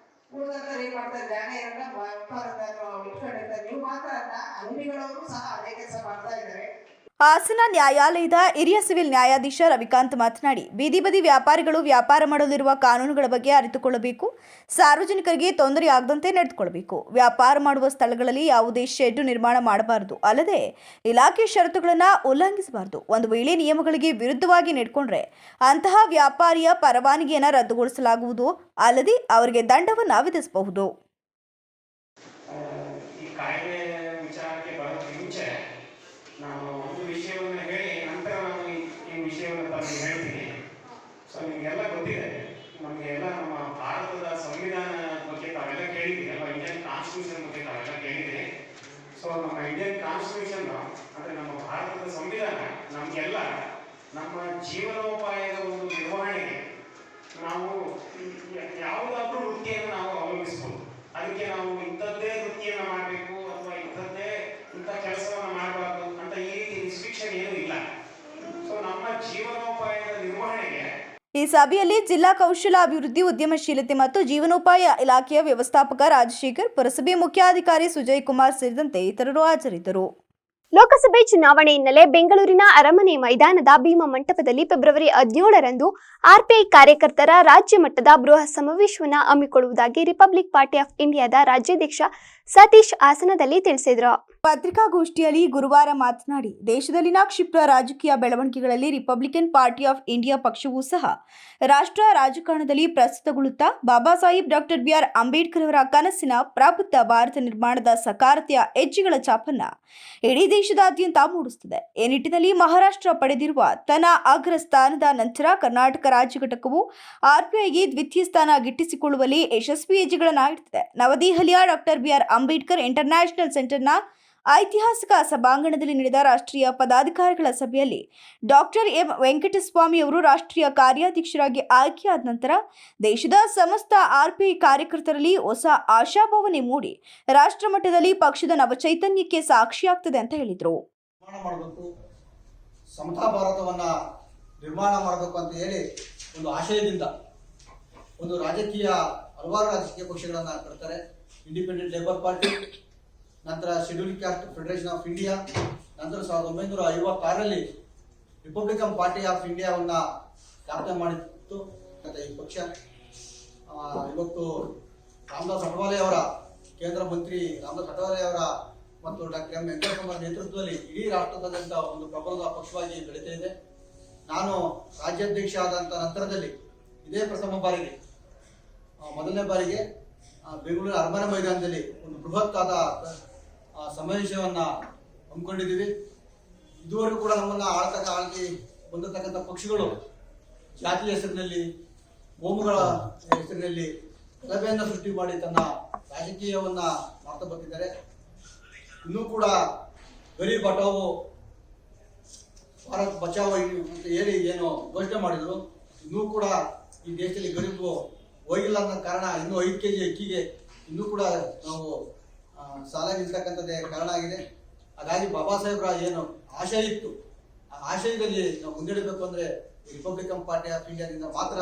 ಉಳಿದಂತ ಏನ್ ಮಾಡ್ತಾರೆ, ಜಾಗ ಇರಲ್ಲ, ವ್ಯಾಪಾರದಾರರು ಇಟ್ಕೊಂಡಿರ್ತಾರೆ. ನೀವು ಮಾತ್ರ ಅಲ್ಲ, ಅಂಗಡಿಗಳವರು ಸಹ ಅದೇ ಕೆಲಸ ಮಾಡ್ತಾ ಇದ್ದಾರೆ. ಹಾಸನ ನ್ಯಾಯಾಲಯದ ಹಿರಿಯ ಸಿವಿಲ್ ನ್ಯಾಯಾಧೀಶ ರವಿಕಾಂತ್ ಮಾತನಾಡಿ, ಬೀದಿ ಬದಿ ವ್ಯಾಪಾರಿಗಳು ವ್ಯಾಪಾರ ಮಾಡಲಿರುವ ಕಾನೂನುಗಳ ಬಗ್ಗೆ ಅರಿತುಕೊಳ್ಳಬೇಕು. ಸಾರ್ವಜನಿಕರಿಗೆ ತೊಂದರೆ ಆಗದಂತೆ ನಡೆದುಕೊಳ್ಳಬೇಕು. ವ್ಯಾಪಾರ ಮಾಡುವ ಸ್ಥಳಗಳಲ್ಲಿ ಯಾವುದೇ ಶೆಡ್ ನಿರ್ಮಾಣ ಮಾಡಬಾರದು. ಅಲ್ಲದೆ ಇಲಾಖೆ ಷರತ್ತುಗಳನ್ನು ಉಲ್ಲಂಘಿಸಬಾರದು. ಒಂದು ವೇಳೆ ನಿಯಮಗಳಿಗೆ ವಿರುದ್ಧವಾಗಿ ನಡೆಕೊಂಡ್ರೆ ಅಂತಹ ವ್ಯಾಪಾರಿಯ ಪರವಾನಗಿಯನ್ನು ರದ್ದುಗೊಳಿಸಲಾಗುವುದು. ಅಲ್ಲದೆ ಅವರಿಗೆ ದಂಡವನ್ನು ವಿಧಿಸಬಹುದು. ನಾನು ಒಂದು ವಿಷಯವನ್ನು ಹೇಳಿ ನಂತರ ನಾನು ಈ ವಿಷಯವನ್ನು ತಮಗೆ ಹೇಳ್ತೀನಿ. ಸೊ ನಿಮಗೆಲ್ಲ ಗೊತ್ತಿದೆ, ನಮಗೆಲ್ಲ ನಮ್ಮ ಭಾರತದ ಸಂವಿಧಾನ ಬಗ್ಗೆ ತಾವೆಲ್ಲ ಕೇಳಿದ್ದೀರಿ ಅಲ್ವಾ, ಇಂಡಿಯನ್ ಕಾನ್ಸ್ಟಿಟ್ಯೂಷನ್ ಬಗ್ಗೆ ತಾವೆಲ್ಲ ಕೇಳಿದ್ದೀರಿ. ಸೊ ನಮ್ಮ ಇಂಡಿಯನ್ ಕಾನ್ಸ್ಟಿಟ್ಯೂಷನ್ ಅಂದರೆ ನಮ್ಮ ಭಾರತದ ಸಂವಿಧಾನ ನಮಗೆಲ್ಲ ನಮ್ಮ ಜೀವನೋಪಾಯದ ಒಂದು ನಿರ್ವಹಣೆಗೆ ನಾವು ಯಾವುದಾದ್ರೂ ವೃತ್ತಿಯನ್ನು ನಾವು ಅವಲಂಬಿಸ್ಬೋದು. ಅದಕ್ಕೆ ನಾವು ಇಂಥದ್ದೇ ವೃತ್ತಿಯನ್ನು ಮಾಡಬೇಕು ಅಥವಾ ಇಂಥ ಕೆಲಸವನ್ನು ಮಾಡಬಾರ್ದು ಅಂತ ಈ ರೀತಿ ರಿಸ್ಟ್ರಿಕ್ಷನ್ ಏನೂ ಇಲ್ಲ. ಸೊ ನಮ್ಮ ಜೀವನೋಪಾಯದ ನಿರ್ವಹಣೆಗೆ ಈ ಸಭೆಯಲ್ಲಿ ಜಿಲ್ಲಾ ಕೌಶಲ ಅಭಿವೃದ್ಧಿ, ಉದ್ಯಮಶೀಲತೆ ಮತ್ತು ಜೀವನೋಪಾಯ ಇಲಾಖೆಯ ವ್ಯವಸ್ಥಾಪಕ ರಾಜಶೇಖರ್, ಪುರಸಭೆ ಮುಖ್ಯಾಧಿಕಾರಿ ಸುಜಯ್ ಕುಮಾರ್ ಸೇರಿದಂತೆ ಇತರರು ಹಾಜರಿದ್ದರು. ಲೋಕಸಭೆ ಚುನಾವಣೆ ಹಿನ್ನೆಲೆ ಬೆಂಗಳೂರಿನ ಅರಮನೆ ಮೈದಾನದ ಭೀಮಾ ಮಂಟಪದಲ್ಲಿ ಫೆಬ್ರವರಿ 17ರಂದು ಆರ್ಪಿಐ ಕಾರ್ಯಕರ್ತರ ರಾಜ್ಯ ಮಟ್ಟದ ಬೃಹತ್ ಸಮಾವೇಶವನ್ನು ಹಮ್ಮಿಕೊಳ್ಳುವುದಾಗಿ ರಿಪಬ್ಲಿಕ್ ಪಾರ್ಟಿ ಆಫ್ ಇಂಡಿಯಾದ ರಾಜ್ಯಾಧ್ಯಕ್ಷ ಸತೀಶ್ ಹಾಸನದಲ್ಲಿ ತಿಳಿಸಿದರು. ಪತ್ರಿಕಾಗೋಷ್ಠಿಯಲ್ಲಿ ಗುರುವಾರ ಮಾತನಾಡಿ, ದೇಶದಲ್ಲಿನ ಕ್ಷಿಪ್ರ ರಾಜಕೀಯ ಬೆಳವಣಿಗೆಗಳಲ್ಲಿ ರಿಪಬ್ಲಿಕನ್ ಪಾರ್ಟಿ ಆಫ್ ಇಂಡಿಯಾ ಪಕ್ಷವೂ ಸಹ ರಾಷ್ಟ್ರ ರಾಜಕಾರಣದಲ್ಲಿ ಪ್ರಸ್ತುತಗೊಳ್ಳುತ್ತಾ ಬಾಬಾ ಸಾಹೇಬ್ ಡಾಕ್ಟರ್ ಬಿ.ಆರ್. ಅಂಬೇಡ್ಕರ್ ಅವರ ಕನಸಿನ ಪ್ರಬುದ್ಧ ಭಾರತ ನಿರ್ಮಾಣದ ಸಕಾರತೆಯ ಹೆಜ್ಜೆಗಳ ಛಾಪನ್ನ ಇಡೀ ದೇಶದಾದ್ಯಂತ ಮೂಡಿಸುತ್ತದೆ. ಈ ನಿಟ್ಟಿನಲ್ಲಿ ಮಹಾರಾಷ್ಟ್ರ ಪಡೆದಿರುವ ತನ್ನ ಅಗ್ರ ಸ್ಥಾನದ ನಂತರ ಕರ್ನಾಟಕ ರಾಜ್ಯ ಘಟಕವು ಆರ್ಪಿಐಗೆ ದ್ವಿತೀಯ ಸ್ಥಾನ ಗಿಟ್ಟಿಸಿಕೊಳ್ಳುವಲ್ಲಿ ಯಶಸ್ವಿ ಹೆಜ್ಜೆಗಳನ್ನು ಇಡುತ್ತಿದೆ. ನವದೆಹಲಿಯ ಡಾಕ್ಟರ್ ಬಿ.ಆರ್. ಅಂಬೇಡ್ಕರ್ ಇಂಟರ್ನ್ಯಾಷನಲ್ ಸೆಂಟರ್ನ ಐತಿಹಾಸಿಕ ಸಭಾಂಗಣದಲ್ಲಿ ನಡೆದ ರಾಷ್ಟ್ರೀಯ ಪದಾಧಿಕಾರಿಗಳ ಸಭೆಯಲ್ಲಿ ಡಾಕ್ಟರ್ ಎಂ ವೆಂಕಟಸ್ವಾಮಿ ಅವರು ರಾಷ್ಟ್ರೀಯ ಕಾರ್ಯಾಧ್ಯಕ್ಷರಾಗಿ ಆಯ್ಕೆಯಾದ ನಂತರ ದೇಶದ ಸಮಸ್ತ ಆರ್ಪಿಐ ಕಾರ್ಯಕರ್ತರಲ್ಲಿ ಹೊಸ ಆಶಾಭಾವನೆ ಮೂಡಿ ರಾಷ್ಟ್ರ ಮಟ್ಟದಲ್ಲಿ ಪಕ್ಷದ ನವಚೈತನ್ಯಕ್ಕೆ ಸಾಕ್ಷಿಯಾಗ್ತದೆ ಅಂತ ಹೇಳಿದರು. ಸಮತಾ ಭಾರತವನ್ನ ನಿರ್ಮಾಣ ಮಾಡಬೇಕು ಅಂತ ಹೇಳಿ ಒಂದು ಆಶಯದಿಂದ ಒಂದು ಹಲವಾರು ರಾಜಕೀಯ ಪಕ್ಷಗಳನ್ನ ಕಟ್ತಾರೆ. ಇಂಡಿಪೆಂಡೆಂಟ್ ಲೇಬರ್ ಪಾರ್ಟಿ, ನಂತರ schedule caste federation of India, ನಂತರ 1956ರಲ್ಲಿ ರಿಪಬ್ಲಿಕನ್ ಪಾರ್ಟಿ ಆಫ್ ಇಂಡಿಯಾವನ್ನ ಸ್ಥಾಪನೆ ಮಾಡಿತ್ತು. ಈ ಪಕ್ಷ ಇವತ್ತು ರಾಮದಾಸ್ ಅಠವಾಲೆ ಅವರ ಕೇಂದ್ರ ಮಂತ್ರಿ ರಾಮದಾಸ್ ಅಠವಾಲೆ ಅವರ ಮತ್ತು ಡಾಕ್ಟರ್ ಎಂ ವೆಂಕಟಸ್ವಾಮಿ ಅವರ ನೇತೃತ್ವದಲ್ಲಿ ಇಡೀ ರಾಷ್ಟ್ರದಾದ್ಯಂತ ಒಂದು ಪ್ರಬಲದ ಪಕ್ಷವಾಗಿ ಬೆಳೀತಾ ಇದೆ. ನಾನು ರಾಜ್ಯಾಧ್ಯಕ್ಷ ಆದಂಥ ನಂತರದಲ್ಲಿ ಇದೇ ಮೊದಲನೇ ಬಾರಿಗೆ ಬೆಂಗಳೂರಿನ ಅರಮನೆ ಮೈದಾನದಲ್ಲಿ ಒಂದು ಬೃಹತ್ತಾದ ಸಮಾವೇಶವನ್ನ ಹಮ್ಮಿಕೊಂಡಿದ್ದೀವಿ. ಇದುವರೆಗೂ ಕೂಡ ನಮ್ಮನ್ನ ಆಳ್ತಿ ಬಂದಿರತಕ್ಕಂಥ ಪಕ್ಷಗಳು ಜಾತಿಯ ಹೆಸರಿನಲ್ಲಿ, ಕೋಮುಗಳ ಹೆಸರಿನಲ್ಲಿ ಗಲಭೆಯನ್ನು ಸೃಷ್ಟಿ ಮಾಡಿ ತನ್ನ ರಾಜಕೀಯವನ್ನ ಮಾಡ್ತಾ ಬರ್ತಿದ್ದಾರೆ. ಇನ್ನೂ ಕೂಡ ಗರೀಬ್ ಹಟಾವೋ ಭಾರತ್ ಬಚಾವೋ ಅಂತ ಹೇಳಿ ಏನು ಘೋಷಣೆ ಮಾಡಿದ್ರು, ಇನ್ನೂ ಕೂಡ ಈ ದೇಶದಲ್ಲಿ ಗರೀಬು ಹೋಗಿಲ್ಲ ಅನ್ನೋ ಕಾರಣ ಇನ್ನೂ 5 kg ಅಕ್ಕಿಗೆ ಇನ್ನೂ ಕೂಡ ನಾವು ಸಾಲ ನಿಲ್ತಕ್ಕಂಥದ್ದೇ ಕಾರಣ ಆಗಿದೆ. ಹಾಗಾಗಿ ಬಾಬಾ ಸಾಹೇಬ್ರ ಏನು ಆಶಯ ಇತ್ತು, ಆ ಆಶಯದಲ್ಲಿ ನಾವು ಮುನ್ನಡೆಯಬೇಕು ಅಂದ್ರೆ ರಿಪಬ್ಲಿಕನ್ ಪಾರ್ಟಿ ಆಫ್ ಇಂಡಿಯಾದಿಂದ ಮಾತ್ರ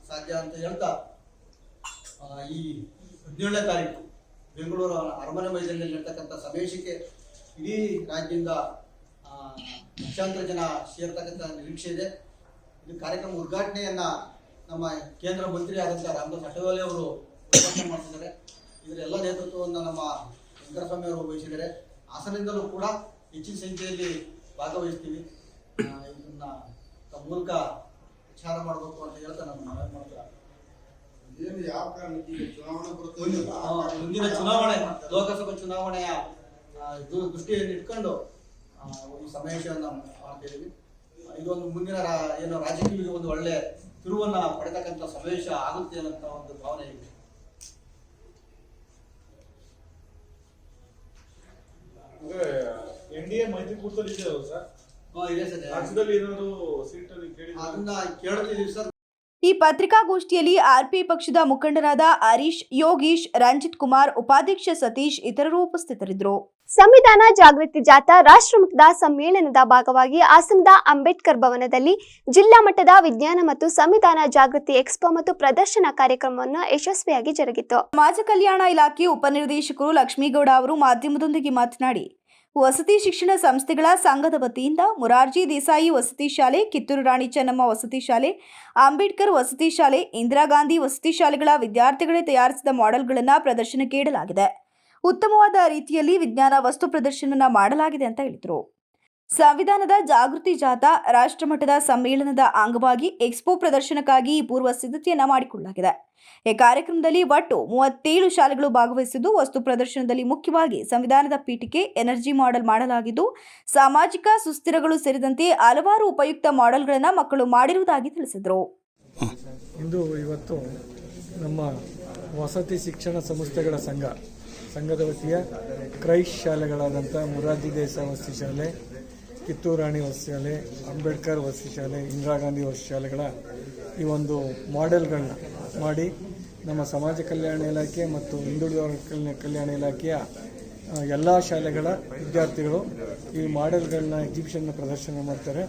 ಸಾಧ್ಯ ಅಂತ ಹೇಳ್ತಾ, ಈ 17ನೇ ತಾರೀಕು ಬೆಂಗಳೂರು ಅರಮನೆ ಮೈದಾನದಲ್ಲಿ ನಡೆತಕ್ಕಂಥ ಸಮಾವೇಶಕ್ಕೆ ಇಡೀ ರಾಜ್ಯದಿಂದ ಲಕ್ಷಾಂತರ ಜನ ಸೇರ್ತಕ್ಕಂಥ ನಿರೀಕ್ಷೆ ಇದೆ. ಇದು ಕಾರ್ಯಕ್ರಮ ಉದ್ಘಾಟನೆಯನ್ನ ನಮ್ಮ ಕೇಂದ್ರ ಮಂತ್ರಿ ಆದಂಥ ರಾಮದಾಸ್ ಅಠವಾಲೆ ಅವರು ಉದ್ಘಾಟನೆ ಮಾಡ್ತಿದ್ದಾರೆ. ಇದರ ಎಲ್ಲ ನೇತೃತ್ವವನ್ನು ನಮ್ಮ ವೆಂಕಟಸ್ವಾಮಿ ಅವರು ವಹಿಸಿದ್ದಾರೆ. ಹಾಸನದಿಂದಲೂ ಕೂಡ ಹೆಚ್ಚಿನ ಸಂಖ್ಯೆಯಲ್ಲಿ ಭಾಗವಹಿಸ್ತೀವಿ. ಇದನ್ನ ಮೂಲಕ ವಿಚಾರ ಮಾಡಬೇಕು ಅಂತ ಹೇಳ್ತಾ ನಮ್ಮ ಮಾಡ್ತಾರೆ. ಏನು ಯಾವ ಕಾರಣಕ್ಕೆ ಈಗ ಚುನಾವಣೆ ಬರುತ್ತೆ? ಮುಂದಿನ ಚುನಾವಣೆ, ಲೋಕಸಭಾ ಚುನಾವಣೆಯ ದೃಷ್ಟಿಯನ್ನು ಇಟ್ಕೊಂಡು ಈ ಸಮಾವೇಶವನ್ನು ಮಾಡ್ತಿದ್ದೀವಿ. ಇದೊಂದು ಮುಂದಿನ ಏನು ರಾಜಕೀಯಕ್ಕೆ ಒಂದು ಒಳ್ಳೆ ತಿರುವನ್ನ ಪಡೆತಕ್ಕಂಥ ಸಮಾವೇಶ ಆಗುತ್ತೆ ಅನ್ನೋ ಒಂದು ಭಾವನೆ ಇದೆ. ಎನ್ಡಿಎ ಮೈತ್ರಿಕೂಟದಲ್ಲಿ ಇದೆ ಸರ್. ಇದೆ ಸರ್. ರಾಜ್ಯದಲ್ಲಿ ಏನಾದ್ರು ಸೀಟ್ ಅದನ್ನ ಕೇಳುತ್ತಿದ್ದೀವಿ ಸರ್. ಈ ಪತ್ರಿಕಾಗೋಷ್ಠಿಯಲ್ಲಿ ಆರ್ಪಿ ಪಕ್ಷದ ಮುಖಂಡರಾದ ಹರೀಶ್, ಯೋಗೀಶ್, ರಂಜಿತ್ ಕುಮಾರ್, ಉಪಾಧ್ಯಕ್ಷ ಸತೀಶ್ ಇತರರು ಉಪಸ್ಥಿತರಿದ್ದರು. ಸಂವಿಧಾನ ಜಾಗೃತಿ ಜಾಥಾ ರಾಷ್ಟ್ರಮಟ್ಟದ ಸಮ್ಮೇಳನದ ಭಾಗವಾಗಿ ಹಾಸನದ ಅಂಬೇಡ್ಕರ್ ಭವನದಲ್ಲಿ ಜಿಲ್ಲಾ ಮಟ್ಟದ ವಿಜ್ಞಾನ ಮತ್ತು ಸಂವಿಧಾನ ಜಾಗೃತಿ ಎಕ್ಸ್ಪೋ ಮತ್ತು ಪ್ರದರ್ಶನ ಕಾರ್ಯಕ್ರಮವನ್ನು ಯಶಸ್ವಿಯಾಗಿ ಜರುಗಿತು. ಸಮಾಜ ಕಲ್ಯಾಣ ಇಲಾಖೆ ಉಪನಿರ್ದೇಶಕರು ಲಕ್ಷ್ಮೀಗೌಡ ಅವರು ಮಾಧ್ಯಮದೊಂದಿಗೆ ಮಾತನಾಡಿ, ವಸತಿ ಶಿಕ್ಷಣ ಸಂಸ್ಥೆಗಳ ಸಂಘದ ವತಿಯಿಂದ ಮೊರಾರ್ಜಿ ದೇಸಾಯಿ ವಸತಿ ಶಾಲೆ, ಕಿತ್ತೂರು ರಾಣಿ ಚೆನ್ನಮ್ಮ ವಸತಿ ಶಾಲೆ, ಅಂಬೇಡ್ಕರ್ ವಸತಿ ಶಾಲೆ, ಇಂದಿರಾ ಗಾಂಧಿ ವಸತಿ ಶಾಲೆಗಳ ವಿದ್ಯಾರ್ಥಿಗಳೇ ತಯಾರಿಸಿದ ಮಾಡೆಲ್ಗಳನ್ನು ಪ್ರದರ್ಶನಕ್ಕೆ ಇಡಲಾಗಿದೆ. ಉತ್ತಮವಾದ ರೀತಿಯಲ್ಲಿ ವಿಜ್ಞಾನ ವಸ್ತು ಪ್ರದರ್ಶನ ಮಾಡಲಾಗಿದೆ ಅಂತ ಹೇಳಿದರು. ಸಂವಿಧಾನದ ಜಾಗೃತಿ ಜಾಥಾ ರಾಷ್ಟ್ರಮಟ್ಟದ ಸಮ್ಮೇಳನದ ಅಂಗವಾಗಿ ಎಕ್ಸ್ಪೋ ಪ್ರದರ್ಶನಕ್ಕಾಗಿ ಪೂರ್ವ ಸಿದ್ಧತೆಯನ್ನ ಮಾಡಿಕೊಳ್ಳಲಾಗಿದೆ. ಈ ಕಾರ್ಯಕ್ರಮದಲ್ಲಿ ಒಟ್ಟು 37 ಶಾಲೆಗಳು ಭಾಗವಹಿಸಿದ್ದು, ವಸ್ತು ಪ್ರದರ್ಶನದಲ್ಲಿ ಮುಖ್ಯವಾಗಿ ಸಂವಿಧಾನದ ಪೀಠಿಕೆ, ಎನರ್ಜಿ ಮಾಡೆಲ್ ಮಾಡಲಾಗಿದ್ದು, ಸಾಮಾಜಿಕ ಸುಸ್ಥಿರಗಳು ಸೇರಿದಂತೆ ಹಲವಾರು ಉಪಯುಕ್ತ ಮಾಡೆಲ್ಗಳನ್ನು ಮಕ್ಕಳು ಮಾಡಿರುವುದಾಗಿ ತಿಳಿಸಿದರು. ಇವತ್ತು ನಮ್ಮ ವಸತಿ ಶಿಕ್ಷಣ ಸಂಸ್ಥೆಗಳ ಸಂಘದ ವತಿಯ ಕ್ರೈಸ್ಟ್ ಶಾಲೆಗಳಾದಂಥ ಮೊರಾರ್ಜಿ ದೇಸಾಯಿ ವಸತಿ ಶಾಲೆ, ಕಿತ್ತೂರು ರಾಣಿ ವಸತಿ ಶಾಲೆ, ಅಂಬೇಡ್ಕರ್ ವಸತಿ ಶಾಲೆ, ಇಂದಿರಾ ಗಾಂಧಿ ವಸತಿ ಶಾಲೆಗಳ ಈ ಒಂದು ಮಾಡೆಲ್ಗಳನ್ನ ಮಾಡಿ ನಮ್ಮ ಸಮಾಜ ಕಲ್ಯಾಣ ಇಲಾಖೆ ಮತ್ತು ಹಿಂದುಳಿದ ಕಲ್ಯಾಣ ಇಲಾಖೆಯ ಎಲ್ಲ ಶಾಲೆಗಳ ವಿದ್ಯಾರ್ಥಿಗಳು ಈ ಮಾಡೆಲ್ಗಳನ್ನ ಎಕ್ಸಿಬಿಷನ್ನ ಪ್ರದರ್ಶನ ಮಾಡ್ತಾರೆ.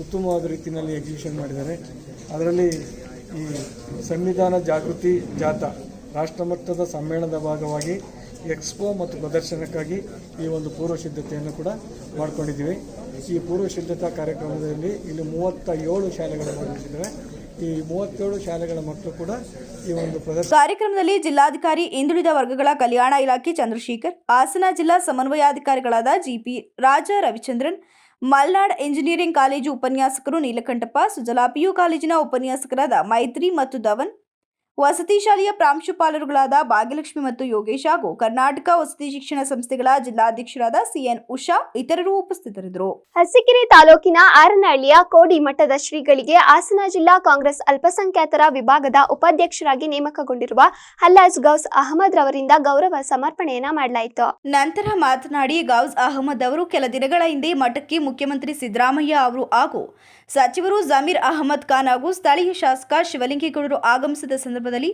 ಉತ್ತಮವಾದ ರೀತಿಯಲ್ಲಿ ಎಕ್ಸಿಬಿಷನ್ ಮಾಡಿದ್ದಾರೆ. ಅದರಲ್ಲಿ ಈ ಸಂವಿಧಾನ ಜಾಗೃತಿ ಜಾಥಾ ರಾಷ್ಟ್ರಮಟ್ಟದ ಸಮ್ಮೇಳನದ ಭಾಗವಾಗಿ ಎಕ್ಸ್ಪೋ ಮತ್ತು ಪ್ರದರ್ಶನಕ್ಕಾಗಿ ಈ ಒಂದು ಪೂರ್ವ ಸಿದ್ಧತೆಯನ್ನು ಕೂಡ ಮಾಡ್ಕೊಂಡಿದ್ದೀವಿ. ಈ ಪೂರ್ವ ಸಿದ್ಧತಾ ಕಾರ್ಯಕ್ರಮದಲ್ಲಿ ಇಲ್ಲಿ 37 ಶಾಲೆಗಳು ಭಾಗವಹಿಸಿದ್ದಾರೆ. ಈ 37 ಶಾಲೆಗಳ ಮಕ್ಕಳು ಕೂಡ ಈ ಒಂದು ಕಾರ್ಯಕ್ರಮದಲ್ಲಿ ಜಿಲ್ಲಾಧಿಕಾರಿ, ಹಿಂದುಳಿದ ವರ್ಗಗಳ ಕಲ್ಯಾಣ ಇಲಾಖೆ ಚಂದ್ರಶೇಖರ್, ಹಾಸನ ಜಿಲ್ಲಾ ಸಮನ್ವಯಾಧಿಕಾರಿಗಳಾದ ಜಿಪಿ ರಾಜ, ರವಿಚಂದ್ರನ್, ಮಲ್ನಾಡ್ ಇಂಜಿನಿಯರಿಂಗ್ ಕಾಲೇಜು ಉಪನ್ಯಾಸಕರು ನೀಲಕಂಠಪ್ಪ, ಸುಜಲಾ ಪಿಯು ಕಾಲೇಜಿನ ಉಪನ್ಯಾಸಕರಾದ ಮೈತ್ರಿ ಮತ್ತು ಧವನ್, ವಸತಿ ಶಾಲೆಯ ಪ್ರಾಂಶುಪಾಲರುಗಳಾದ ಭಾಗ್ಯಲಕ್ಷ್ಮಿ ಮತ್ತು ಯೋಗೇಶ್ ಹಾಗೂ ಕರ್ನಾಟಕ ವಸತಿ ಶಿಕ್ಷಣ ಸಂಸ್ಥೆಗಳ ಜಿಲ್ಲಾಧ್ಯಕ್ಷರಾದ ಸಿಎನ್ ಉಷಾ ಇತರರು ಉಪಸ್ಥಿತರಿದ್ದರು. ಅರಸೀಕೆರೆ ತಾಲೂಕಿನ ಆರನಹಳ್ಳಿಯ ಕೋಡಿ ಮಠದ ಶ್ರೀಗಳಿಗೆ ಹಾಸನ ಜಿಲ್ಲಾ ಕಾಂಗ್ರೆಸ್ ಅಲ್ಪಸಂಖ್ಯಾತರ ವಿಭಾಗದ ಉಪಾಧ್ಯಕ್ಷರಾಗಿ ನೇಮಕಗೊಂಡಿರುವ ಹಲ್ಲಾಜ್ ಗೌಸ್ ಅಹಮದ್ ರವರಿಂದ ಗೌರವ ಸಮರ್ಪಣೆಯನ್ನ ಮಾಡಲಾಯಿತು. ನಂತರ ಮಾತನಾಡಿ ಗೌಸ್ ಅಹಮದ್ ಅವರು ಕೆಲ ದಿನಗಳ ಹಿಂದೆ ಮಠಕ್ಕೆ ಮುಖ್ಯಮಂತ್ರಿ ಸಿದ್ದರಾಮಯ್ಯ ಅವರು ಹಾಗೂ ಸಚಿವರು ಜಮೀರ್ ಅಹಮದ್ ಖಾನ್ ಹಾಗೂ ಸ್ಥಳೀಯ ಶಾಸಕ ಶಿವಲಿಂಗೇಗೌಡರು ಆಗಮಿಸಿದ ಸಂದರ್ಭದಲ್ಲಿ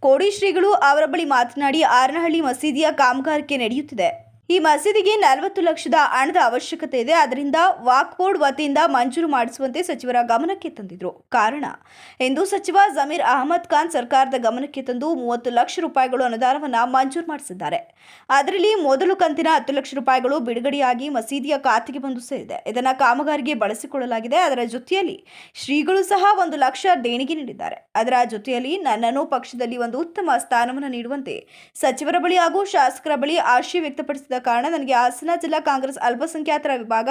ಕೋಡಿ ಶ್ರೀಗಳು ಅವರ ಬಳಿ ಮಾತನಾಡಿ, ಆರನಹಳ್ಳಿ ಮಸೀದಿಯ ಕಾಮಗಾರಿಕೆ ನಡೆಯುತ್ತಿದೆ. ಈ ಮಸೀದಿಗೆ 40 ಲಕ್ಷದ ಹಣದ ಅವಶ್ಯಕತೆ ಇದೆ. ಅದರಿಂದ ವಾಕ್ ಬೋರ್ಡ್ ವತಿಯಿಂದ ಮಂಜೂರು ಮಾಡಿಸುವಂತೆ ಸಚಿವರ ಗಮನಕ್ಕೆ ತಂದಿದ್ರು. ಕಾರಣ ಎಂದು ಸಚಿವ ಜಮೀರ್ ಅಹಮದ್ ಖಾನ್ ಸರ್ಕಾರದ ಗಮನಕ್ಕೆ ತಂದು 30 ಲಕ್ಷ ರೂಪಾಯಿಗಳು ಅನುದಾನವನ್ನು ಮಂಜೂರು ಮಾಡಿಸಿದ್ದಾರೆ. ಅದರಲ್ಲಿ ಮೊದಲು ಕಂತಿನ 10 ಲಕ್ಷ ರೂಪಾಯಿಗಳು ಬಿಡುಗಡೆಯಾಗಿ ಮಸೀದಿಯ ಖಾತೆಗೆ ಬಂದು ಸೇರಿದೆ. ಇದನ್ನು ಕಾಮಗಾರಿಗೆ ಬಳಸಿಕೊಳ್ಳಲಾಗಿದೆ. ಅದರ ಜೊತೆಯಲ್ಲಿ ಶ್ರೀಗಳು ಸಹ 1 ಲಕ್ಷ ದೇಣಿಗೆ ನೀಡಿದ್ದಾರೆ. ಅದರ ಜೊತೆಯಲ್ಲಿ ನನ್ನನ್ನು ಪಕ್ಷದಲ್ಲಿ ಒಂದು ಉತ್ತಮ ಸ್ಥಾನವನ್ನು ನೀಡುವಂತೆ ಸಚಿವರ ಬಳಿ ಹಾಗೂ ಶಾಸಕರ ಬಳಿ ಆಶಯ ವ್ಯಕ್ತಪಡಿಸಿದ ಕಾರಣ ನನಗೆ ಹಾಸನ ಜಿಲ್ಲಾ ಕಾಂಗ್ರೆಸ್ ಅಲ್ಪಸಂಖ್ಯಾತರ ವಿಭಾಗ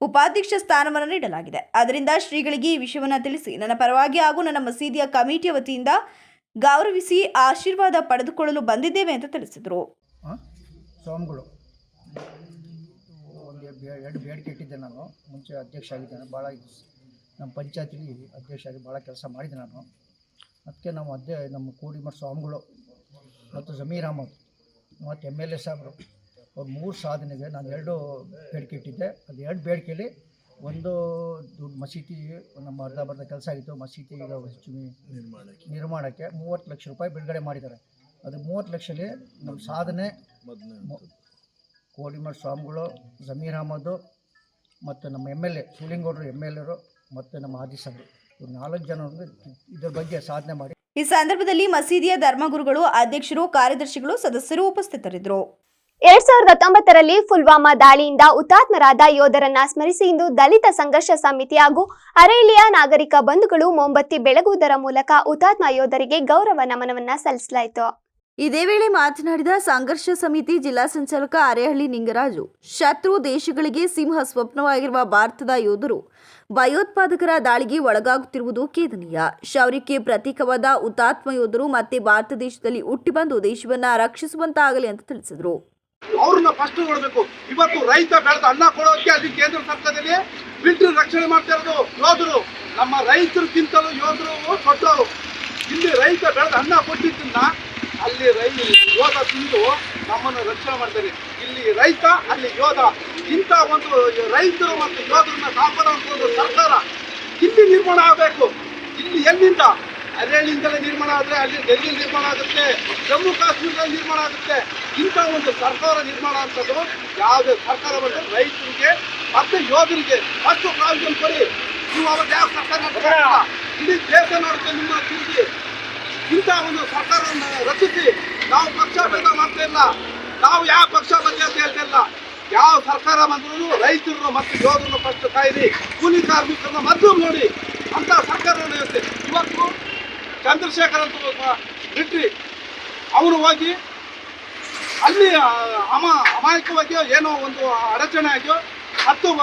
ಉಪಾಧ್ಯಕ್ಷ ಸ್ಥಾನವನ್ನು ನೀಡಲಾಗಿದೆ. ಅದರಿಂದ ಶ್ರೀಗಳಿಗೆ ಈ ವಿಷಯವನ್ನು ತಿಳಿಸಿ ನನ್ನ ಪರವಾಗಿ ಹಾಗೂ ನನ್ನ ಮಸೀದಿಯ ಕಮಿಟಿಯ ವತಿಯಿಂದ ಗೌರವಿಸಿ ಆಶೀರ್ವಾದ ಪಡೆದುಕೊಳ್ಳಲು ಬಂದಿದ್ದೇವೆ ಅಂತ ತಿಳಿಸಿದರು. ಸ್ವಾಮಿಗಳು ಒಂದು 2 ಬೇಡಿಕೆ ಇಟ್ಟಿದ್ದೆ. ನಾನು ಮುಂಚೆ ಅಧ್ಯಕ್ಷ ಆಗಿದ್ದೇನೆ. ಭಾಳ ನಮ್ಮ ಪಂಚಾಯತಿಲಿ ಅಧ್ಯಕ್ಷ ಆಗಿ ಭಾಳ ಕೆಲಸ ಮಾಡಿದ್ದೆ ನಾನು. ಅದಕ್ಕೆ ನಮ್ಮ ಕೋಡಿಮಠ ಸ್ವಾಮಿಗಳು ಮತ್ತು ಜಮೀರ್ ಅಹಮದ್ ಮತ್ತು MLA ಸಾಹೇಬರು ಅವ್ರು 3 ಸಾಧನೆಗೆ ನಾನು 2 ಬೇಡಿಕೆ ಇಟ್ಟಿದ್ದೆ. ಅದು 2 ಬೇಡಿಕೆಯಲ್ಲಿ ಒಂದು ದೊಡ್ಡ ಮಸೀದಿ ನಮ್ಮ ಅರ್ಧ ಕೆಲಸ ಆಗಿತ್ತು. ಮಸೀದಿ ನಿರ್ಮಾಣಕ್ಕೆ 30 ಲಕ್ಷ ರೂಪಾಯಿ ಬಿಡುಗಡೆ ಮಾಡಿದ್ದಾರೆ. ಅದು 30 ಲಕ್ಷದಲ್ಲಿ ನಮ್ಮ ಸಾಧನೆ ಕೋಡಿಮಠ ಸ್ವಾಮಿಗಳು, ಜಮೀರ್ ಅಹಮದ್ ಮತ್ತು ನಮ್ಮ MLA ಶಿವಲಿಂಗೇಗೌಡರು MLA ಮತ್ತು ನಮ್ಮ ಆದಿಸಾಗರು ಇವ್ರು 4 ಜನ ಇದರ ಬಗ್ಗೆ ಸಾಧನೆ ಮಾಡಿ. ಈ ಸಂದರ್ಭದಲ್ಲಿ ಮಸೀದಿಯ ಧರ್ಮಗುರುಗಳು, ಅಧ್ಯಕ್ಷರು, ಕಾರ್ಯದರ್ಶಿಗಳು, ಸದಸ್ಯರು ಉಪಸ್ಥಿತರಿದ್ದರು. 2019ರಲ್ಲಿ ಪುಲ್ವಾಮಾ ದಾಳಿಯಿಂದ ಹುತಾತ್ಮರಾದ ಯೋಧರನ್ನ ಸ್ಮರಿಸಿ ಇಂದು ದಲಿತ ಸಂಘರ್ಷ ಸಮಿತಿ ಹಾಗೂ ಅರೇಲಿಯ ನಾಗರಿಕ ಬಂಧುಗಳು ಮೊಂಬತ್ತಿ ಬೆಳಗುವುದರ ಮೂಲಕ ಹುತಾತ್ಮ ಯೋಧರಿಗೆ ಗೌರವ ನಮನವನ್ನ ಸಲ್ಲಿಸಲಾಯಿತು. ಇದೇ ವೇಳೆ ಮಾತನಾಡಿದ ಸಂಘರ್ಷ ಸಮಿತಿ ಜಿಲ್ಲಾ ಸಂಚಾಲಕ ಅರೇಹಳ್ಳಿ ನಿಂಗರಾಜು, ಶತ್ರು ದೇಶಗಳಿಗೆ ಸಿಂಹ ಸ್ವಪ್ನವಾಗಿರುವ ಭಾರತದ ಯೋಧರು ಭಯೋತ್ಪಾದಕರ ದಾಳಿಗೆ ಒಳಗಾಗುತ್ತಿರುವುದು ಖೇದನೀಯ. ಶೌರ್ಯಕ್ಕೆ ಪ್ರತೀಕವಾದ ಹುತಾತ್ಮ ಯೋಧರು ಮತ್ತೆ ಭಾರತ ದೇಶದಲ್ಲಿ ಹುಟ್ಟಿ ಬಂದು ದೇಶವನ್ನ ರಕ್ಷಿಸುವಂತಾಗಲಿ ಅಂತ ತಿಳಿಸಿದರು. ಅವ್ರನ್ನ ಫಸ್ಟ್ ನೋಡಬೇಕು. ಇವತ್ತು ರೈತ ಬೆಳೆದ ಅನ್ನ ಕೊಡೋಕೆ ಅಲ್ಲಿ ಕೇಂದ್ರ ಸರ್ಕಾರದಲ್ಲಿ ಮಿಲಿಟರಿ ರಕ್ಷಣೆ ಮಾಡ್ತಾ ಇರೋದು ಯೋಧರು. ನಮ್ಮ ರೈತರಿಗಿಂತಲೂ ಯೋಧರು ಕೊಟ್ಟವರು. ಇಲ್ಲಿ ರೈತ ಬೆಳೆದ ಅನ್ನ ಕೊಟ್ಟಿದ್ದನ್ನ ಅಲ್ಲಿ ಯೋಧ ತಿಂದು ನಮ್ಮನ್ನು ರಕ್ಷಣೆ ಮಾಡ್ತಾರೆ. ಇಲ್ಲಿ ರೈತ, ಅಲ್ಲಿ ಯೋಧ. ಇಂಥ ಒಂದು ರೈತರು ಮತ್ತು ಯೋಧರನ್ನ ಕಾಪಾಡುವಂಥ ಒಂದು ಸರ್ಕಾರ ಇಲ್ಲಿ ನಿರ್ಮಾಣ ಆಗಬೇಕು. ಇಲ್ಲಿ ಎಲ್ಲಿಂದ? ಅರೇಳಿಂದಲೇ ನಿರ್ಮಾಣ ಆದರೆ ಅಲ್ಲಿ ಡೆಲ್ಲಿ ನಿರ್ಮಾಣ ಆಗುತ್ತೆ, ಜಮ್ಮು ಕಾಶ್ಮೀರದಲ್ಲಿ ನಿರ್ಮಾಣ ಆಗುತ್ತೆ. ಇಂಥ ಒಂದು ಸರ್ಕಾರ ನಿರ್ಮಾಣ ಅಂತದ್ದು ಯಾವುದೇ ಸರ್ಕಾರ ಬಂದರೆ ರೈತರಿಗೆ ಮತ್ತು ಯೋಧರಿಗೆ ಫಸ್ಟ್ ಪ್ರಾವಿಷನ್ ಕೊಡಿ. ನೀವು ಅವಾಗ ಯಾವ ಸರ್ಕಾರ ಇಡೀ ದೇಶ ನೋಡುತ್ತೆ ನಿಮ್ಮ ತಿರುಗಿ. ಇಂಥ ಒಂದು ಸರ್ಕಾರವನ್ನು ರಚಿಸಿ. ನಾವು ಪಕ್ಷಭೇದ ಮಾಡ್ತಾ ಇಲ್ಲ, ನಾವು ಯಾವ ಪಕ್ಷ ಬಂದೆ ಅಂತ ಹೇಳ್ತಾ ಇಲ್ಲ. ಯಾವ ಸರ್ಕಾರ ಬಂದರೂ ರೈತರನ್ನು ಮತ್ತು ಯೋಧರನ್ನು ಫಸ್ಟ್ ಕಾಯಿರಿ, ಕೂಲಿ ಕಾರ್ಮಿಕರನ್ನ ಮೊದಲು ನೋಡಿ ಅಂತ ಸರ್ಕಾರ ನಡೆಯುತ್ತೆ. ಇವತ್ತು ಚಂದ್ರಶೇಖರ್ ಅಂತ ಬಿಟ್ರಿ, ಅವರು ಹೋಗಿ ಅಲ್ಲಿ ಅಮಾಯಕವಾಗಿ ಏನೋ ಒಂದು ಅಡಚಣೆ ಆಗಿ 10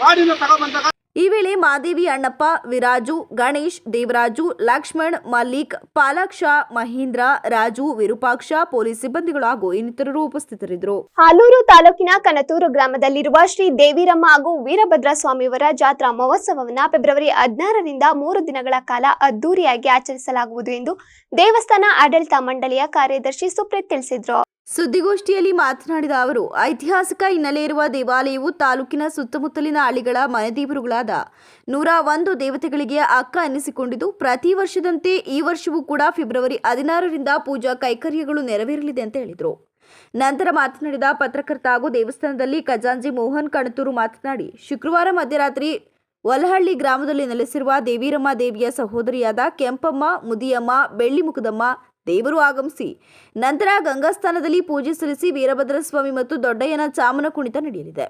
ಗಾಡಿನ ತಗೊಬಂದಾಗ ಈ ವೇಳೆ ಮಾದೇವಿ ಅಣ್ಣಪ್ಪ, ವಿರಾಜು, ಗಣೇಶ್, ದೇವರಾಜು, ಲಕ್ಷ್ಮಣ್, ಮಲ್ಲಿಕ್, ಪಾಲಾಕ್ಷ, ಮಹೇಂದ್ರ, ರಾಜು, ವಿರೂಪಾಕ್ಷ, ಪೊಲೀಸ್ ಸಿಬ್ಬಂದಿಗಳು ಹಾಗೂ ಇನ್ನಿತರರು ಉಪಸ್ಥಿತರಿದ್ದರು. ಹಾಲೂರು ತಾಲೂಕಿನ ಕನತೂರು ಗ್ರಾಮದಲ್ಲಿರುವ ಶ್ರೀ ದೇವಿರಮ್ಮ ಹಾಗೂ ವೀರಭದ್ರ ಸ್ವಾಮಿಯವರ ಜಾತ್ರಾ ಮಹೋತ್ಸವವನ್ನು ಫೆಬ್ರವರಿ 16ರಿಂದ 3 ದಿನಗಳ ಕಾಲ ಅದ್ದೂರಿಯಾಗಿ ಆಚರಿಸಲಾಗುವುದು ಎಂದು ದೇವಸ್ಥಾನ ಆಡಳಿತ ಮಂಡಳಿಯ ಕಾರ್ಯದರ್ಶಿ ಸುಪ್ರೀತ್ ತಿಳಿಸಿದರು. ಸುದ್ದಿಗೋಷ್ಠಿಯಲ್ಲಿ ಮಾತನಾಡಿದ ಅವರು, ಐತಿಹಾಸಿಕ ಹಿನ್ನೆಲೆ ಇರುವ ದೇವಾಲಯವು ತಾಲೂಕಿನ ಸುತ್ತಮುತ್ತಲಿನ ಹಳ್ಳಿಗಳ ಮನೆದೇವರುಗಳಾದ 101 ದೇವತೆಗಳಿಗೆ ಅಕ್ಕ ಎನಿಸಿಕೊಂಡಿದ್ದು, ಪ್ರತಿ ವರ್ಷದಂತೆ ಈ ವರ್ಷವೂ ಕೂಡ ಫೆಬ್ರವರಿ 16ರಿಂದ ಪೂಜಾ ಕೈಕರ್ಯಗಳು ನೆರವೇರಲಿದೆ ಅಂತ ಹೇಳಿದರು. ನಂತರ ಮಾತನಾಡಿದ ಪತ್ರಕರ್ತ ಹಾಗೂ ದೇವಸ್ಥಾನದಲ್ಲಿ ಖಜಾಂಚಿ ಮೋಹನ್ ಕಣತೂರು ಮಾತನಾಡಿ, ಶುಕ್ರವಾರ ಮಧ್ಯರಾತ್ರಿ ಒಲಹಳ್ಳಿ ಗ್ರಾಮದಲ್ಲಿ ನೆಲೆಸಿರುವ ದೇವಿರಮ್ಮ ದೇವಿಯ ಸಹೋದರಿಯಾದ ಕೆಂಪಮ್ಮ, ಮುದಿಯಮ್ಮ, ಬೆಳ್ಳಿಮುಖದಮ್ಮ ದೇವರು ಆಗಮಿಸಿ ನಂತರ ಗಂಗಾಸ್ಥಾನದಲ್ಲಿ ಪೂಜೆ ಸಲ್ಲಿಸಿ ವೀರಭದ್ರ ಸ್ವಾಮಿ ಮತ್ತು ದೊಡ್ಡಯ್ಯನ ಚಾಮನ ಕುಣಿತ ನಡೆಯಲಿದೆ.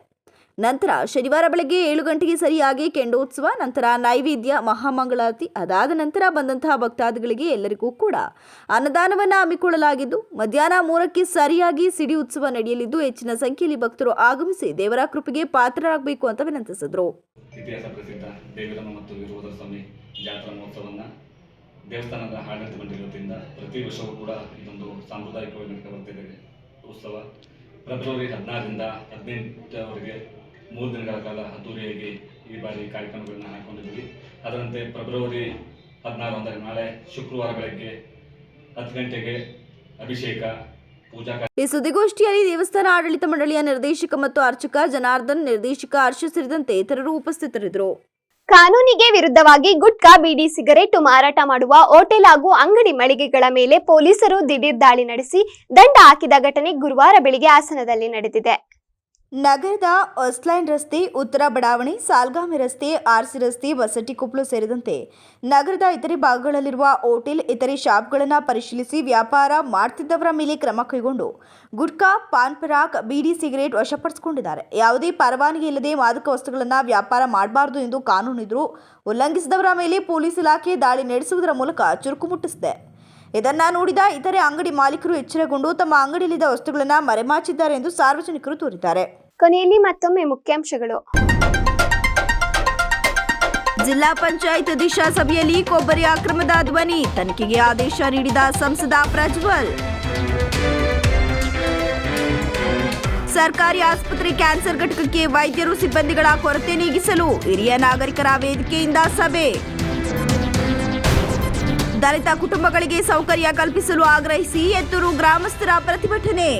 ನಂತರ ಶನಿವಾರ ಬೆಳಗ್ಗೆ 7 ಗಂಟೆಗೆ ಸರಿಯಾಗಿ ಕೆಂಡೋತ್ಸವ, ನಂತರ ನೈವೇದ್ಯ, ಮಹಾಮಂಗಳಾರತಿ, ಅದಾದ ನಂತರ ಬಂದಂತಹ ಭಕ್ತಾದಿಗಳಿಗೆ ಎಲ್ಲರಿಗೂ ಕೂಡ ಅನ್ನದಾನವನ್ನು ಹಮ್ಮಿಕೊಳ್ಳಲಾಗಿದ್ದು, ಮಧ್ಯಾಹ್ನ 3ಕ್ಕೆ ಸರಿಯಾಗಿ ಸಿಡಿ ಉತ್ಸವ ನಡೆಯಲಿದ್ದು, ಹೆಚ್ಚಿನ ಸಂಖ್ಯೆಯಲ್ಲಿ ಭಕ್ತರು ಆಗಮಿಸಿ ದೇವರ ಕೃಪೆಗೆ ಪಾತ್ರರಾಗಬೇಕು ಅಂತ ವಿನಂತಿಸಿದರು. ಇತಿಹಾಸ ಪ್ರಸಿದ್ಧ ದೇವಿರಮ್ಮ ಮತ್ತು ವೀರಭದ್ರ ಸ್ವಾಮಿ ಜಾತ್ರಾ ಮಹೋತ್ಸವವನ್ನು ದೇವಸ್ಥಾನದ ಆಡಳಿತ ಮಂಡಳಿ ವತಿಯಿಂದ ಪ್ರತಿ ವರ್ಷವೂ ಕೂಡ ಇದೊಂದು ಸಾಂಪ್ರದಾಯಿಕವಾಗಿ ನಡೀತಾ ಬರ್ತಿದೆ. ಉತ್ಸವ ಫೆಬ್ರವರಿ 16ರಿಂದ 18ರವರೆಗೆ 3 ದಿನಗಳ ಕಾಲ ಅದ್ದೂರಿಯಾಗಿ ಈ ಬಾರಿ ಕಾರ್ಯಕ್ರಮಗಳನ್ನು ಹಾಕೊಂಡಿದ್ದೀವಿ. ಅದರಂತೆ ಫೆಬ್ರವರಿ 16 ಅಂದರೆ ನಾಳೆ ಶುಕ್ರವಾರ ಬೆಳಗ್ಗೆ 10 ಗಂಟೆಗೆ ಅಭಿಷೇಕ ಪೂಜಾ. ಈ ಸುದ್ದಿಗೋಷ್ಠಿಯಲ್ಲಿ ದೇವಸ್ಥಾನ ಆಡಳಿತ ಮಂಡಳಿಯ ನಿರ್ದೇಶಕ ಮತ್ತು ಅರ್ಚಕ ಜನಾರ್ದನ್, ನಿರ್ದೇಶಕ ಹರ್ಷ ಸೇರಿದಂತೆ ಇತರರು ಉಪಸ್ಥಿತರಿದ್ದರು. ಕಾನೂನಿಗೆ ವಿರುದ್ಧವಾಗಿ ಗುಟ್ಕಾ, ಬೀಡಿ, ಸಿಗರೇಟು ಮಾರಾಟ ಮಾಡುವ ಹೋಟೆಲ್ ಹಾಗೂ ಅಂಗಡಿ ಮಳಿಗೆಗಳ ಮೇಲೆ ಪೊಲೀಸರು ದಿಢೀರ್ ದಾಳಿ ನಡೆಸಿ ದಂಡ ಹಾಕಿದ ಘಟನೆ ಗುರುವಾರ ಬೆಳಿಗ್ಗೆ ಹಾಸನದಲ್ಲಿ ನಡೆದಿದೆ. ನಗರದ ಹೊಸ್ಲೈನ್ ರಸ್ತೆ, ಉತ್ತರ ಬಡಾವಣೆ, ಸಾಲ್ಗಾಮೆ ರಸ್ತೆ, ಆರ್ಸಿ ರಸ್ತೆ, ಬಸಟ್ಟಿಕೊಪ್ಪಲು ಸೇರಿದಂತೆ ನಗರದ ಇತರೆ ಭಾಗಗಳಲ್ಲಿರುವ ಹೋಟೆಲ್, ಇತರೆ ಶಾಪ್ಗಳನ್ನು ಪರಿಶೀಲಿಸಿ ವ್ಯಾಪಾರ ಮಾಡ್ತಿದ್ದವರ ಮೇಲೆ ಕ್ರಮ ಕೈಗೊಂಡು ಗುಟ್ಕಾ, ಪಾನ್ ಪರಾಗ್, ಬೀಡಿ, ಸಿಗರೇಟ್ ವಶಪಡಿಸಿಕೊಂಡಿದ್ದಾರೆ. ಯಾವುದೇ ಪರವಾನಗಿ ಇಲ್ಲದೆ ಮಾದಕ ವಸ್ತುಗಳನ್ನು ವ್ಯಾಪಾರ ಮಾಡಬಾರದು ಎಂದು ಕಾನೂನಿದ್ರು ಉಲ್ಲಂಘಿಸಿದವರ ಮೇಲೆ ಪೊಲೀಸ್ ಇಲಾಖೆ ದಾಳಿ ನಡೆಸುವುದರ ಮೂಲಕ ಚುರುಕು ಮುಟ್ಟಿಸಿದೆ. ಇದನ್ನ ನೋಡಿದ ಇತರೆ ಅಂಗಡಿ ಮಾಲೀಕರು ಎಚ್ಚರಗೊಂಡು ತಮ್ಮ ಅಂಗಡಿಯಲ್ಲಿದ್ದ ವಸ್ತುಗಳನ್ನು ಮರೆಮಾಚಿದ್ದಾರೆ ಎಂದು ಸಾರ್ವಜನಿಕರು ತೋರಿದ್ದಾರೆ. ಕೊನೆಯಲ್ಲಿ ಮತ್ತೊಮ್ಮೆ ಮುಖ್ಯಾಂಶಗಳು. ಜಿಲ್ಲಾ ಪಂಚಾಯತ್ ದಿಶಾ ಸಭೆಯಲ್ಲಿ ಕೊಬ್ಬರಿ ಅಕ್ರಮದ ಧ್ವನಿ, ತನಿಖೆಗೆ ಆದೇಶ ನೀಡಿದ ಸಂಸದ ಪ್ರಜ್ವಲ್. ಸರ್ಕಾರಿ ಆಸ್ಪತ್ರೆ ಕ್ಯಾನ್ಸರ್ ಘಟಕಕ್ಕೆ ವೈದ್ಯರು, ಸಿಬ್ಬಂದಿಗಳ ಕೊರತೆ ನೀಗಿಸಲು ಹಿರಿಯ ನಾಗರಿಕರ ವೇದಿಕೆಯಿಂದ ಸಭೆ. ದಲಿತ ಕುಟುಂಬಗಳಿಗೆ ಸೌಕರ್ಯ ಕಲ್ಪಿಸಲು ಆಗ್ರಹಿಸಿ ಎತ್ತೂರು ಗ್ರಾಮಸ್ಥರ ಪ್ರತಿಭಟನೆ.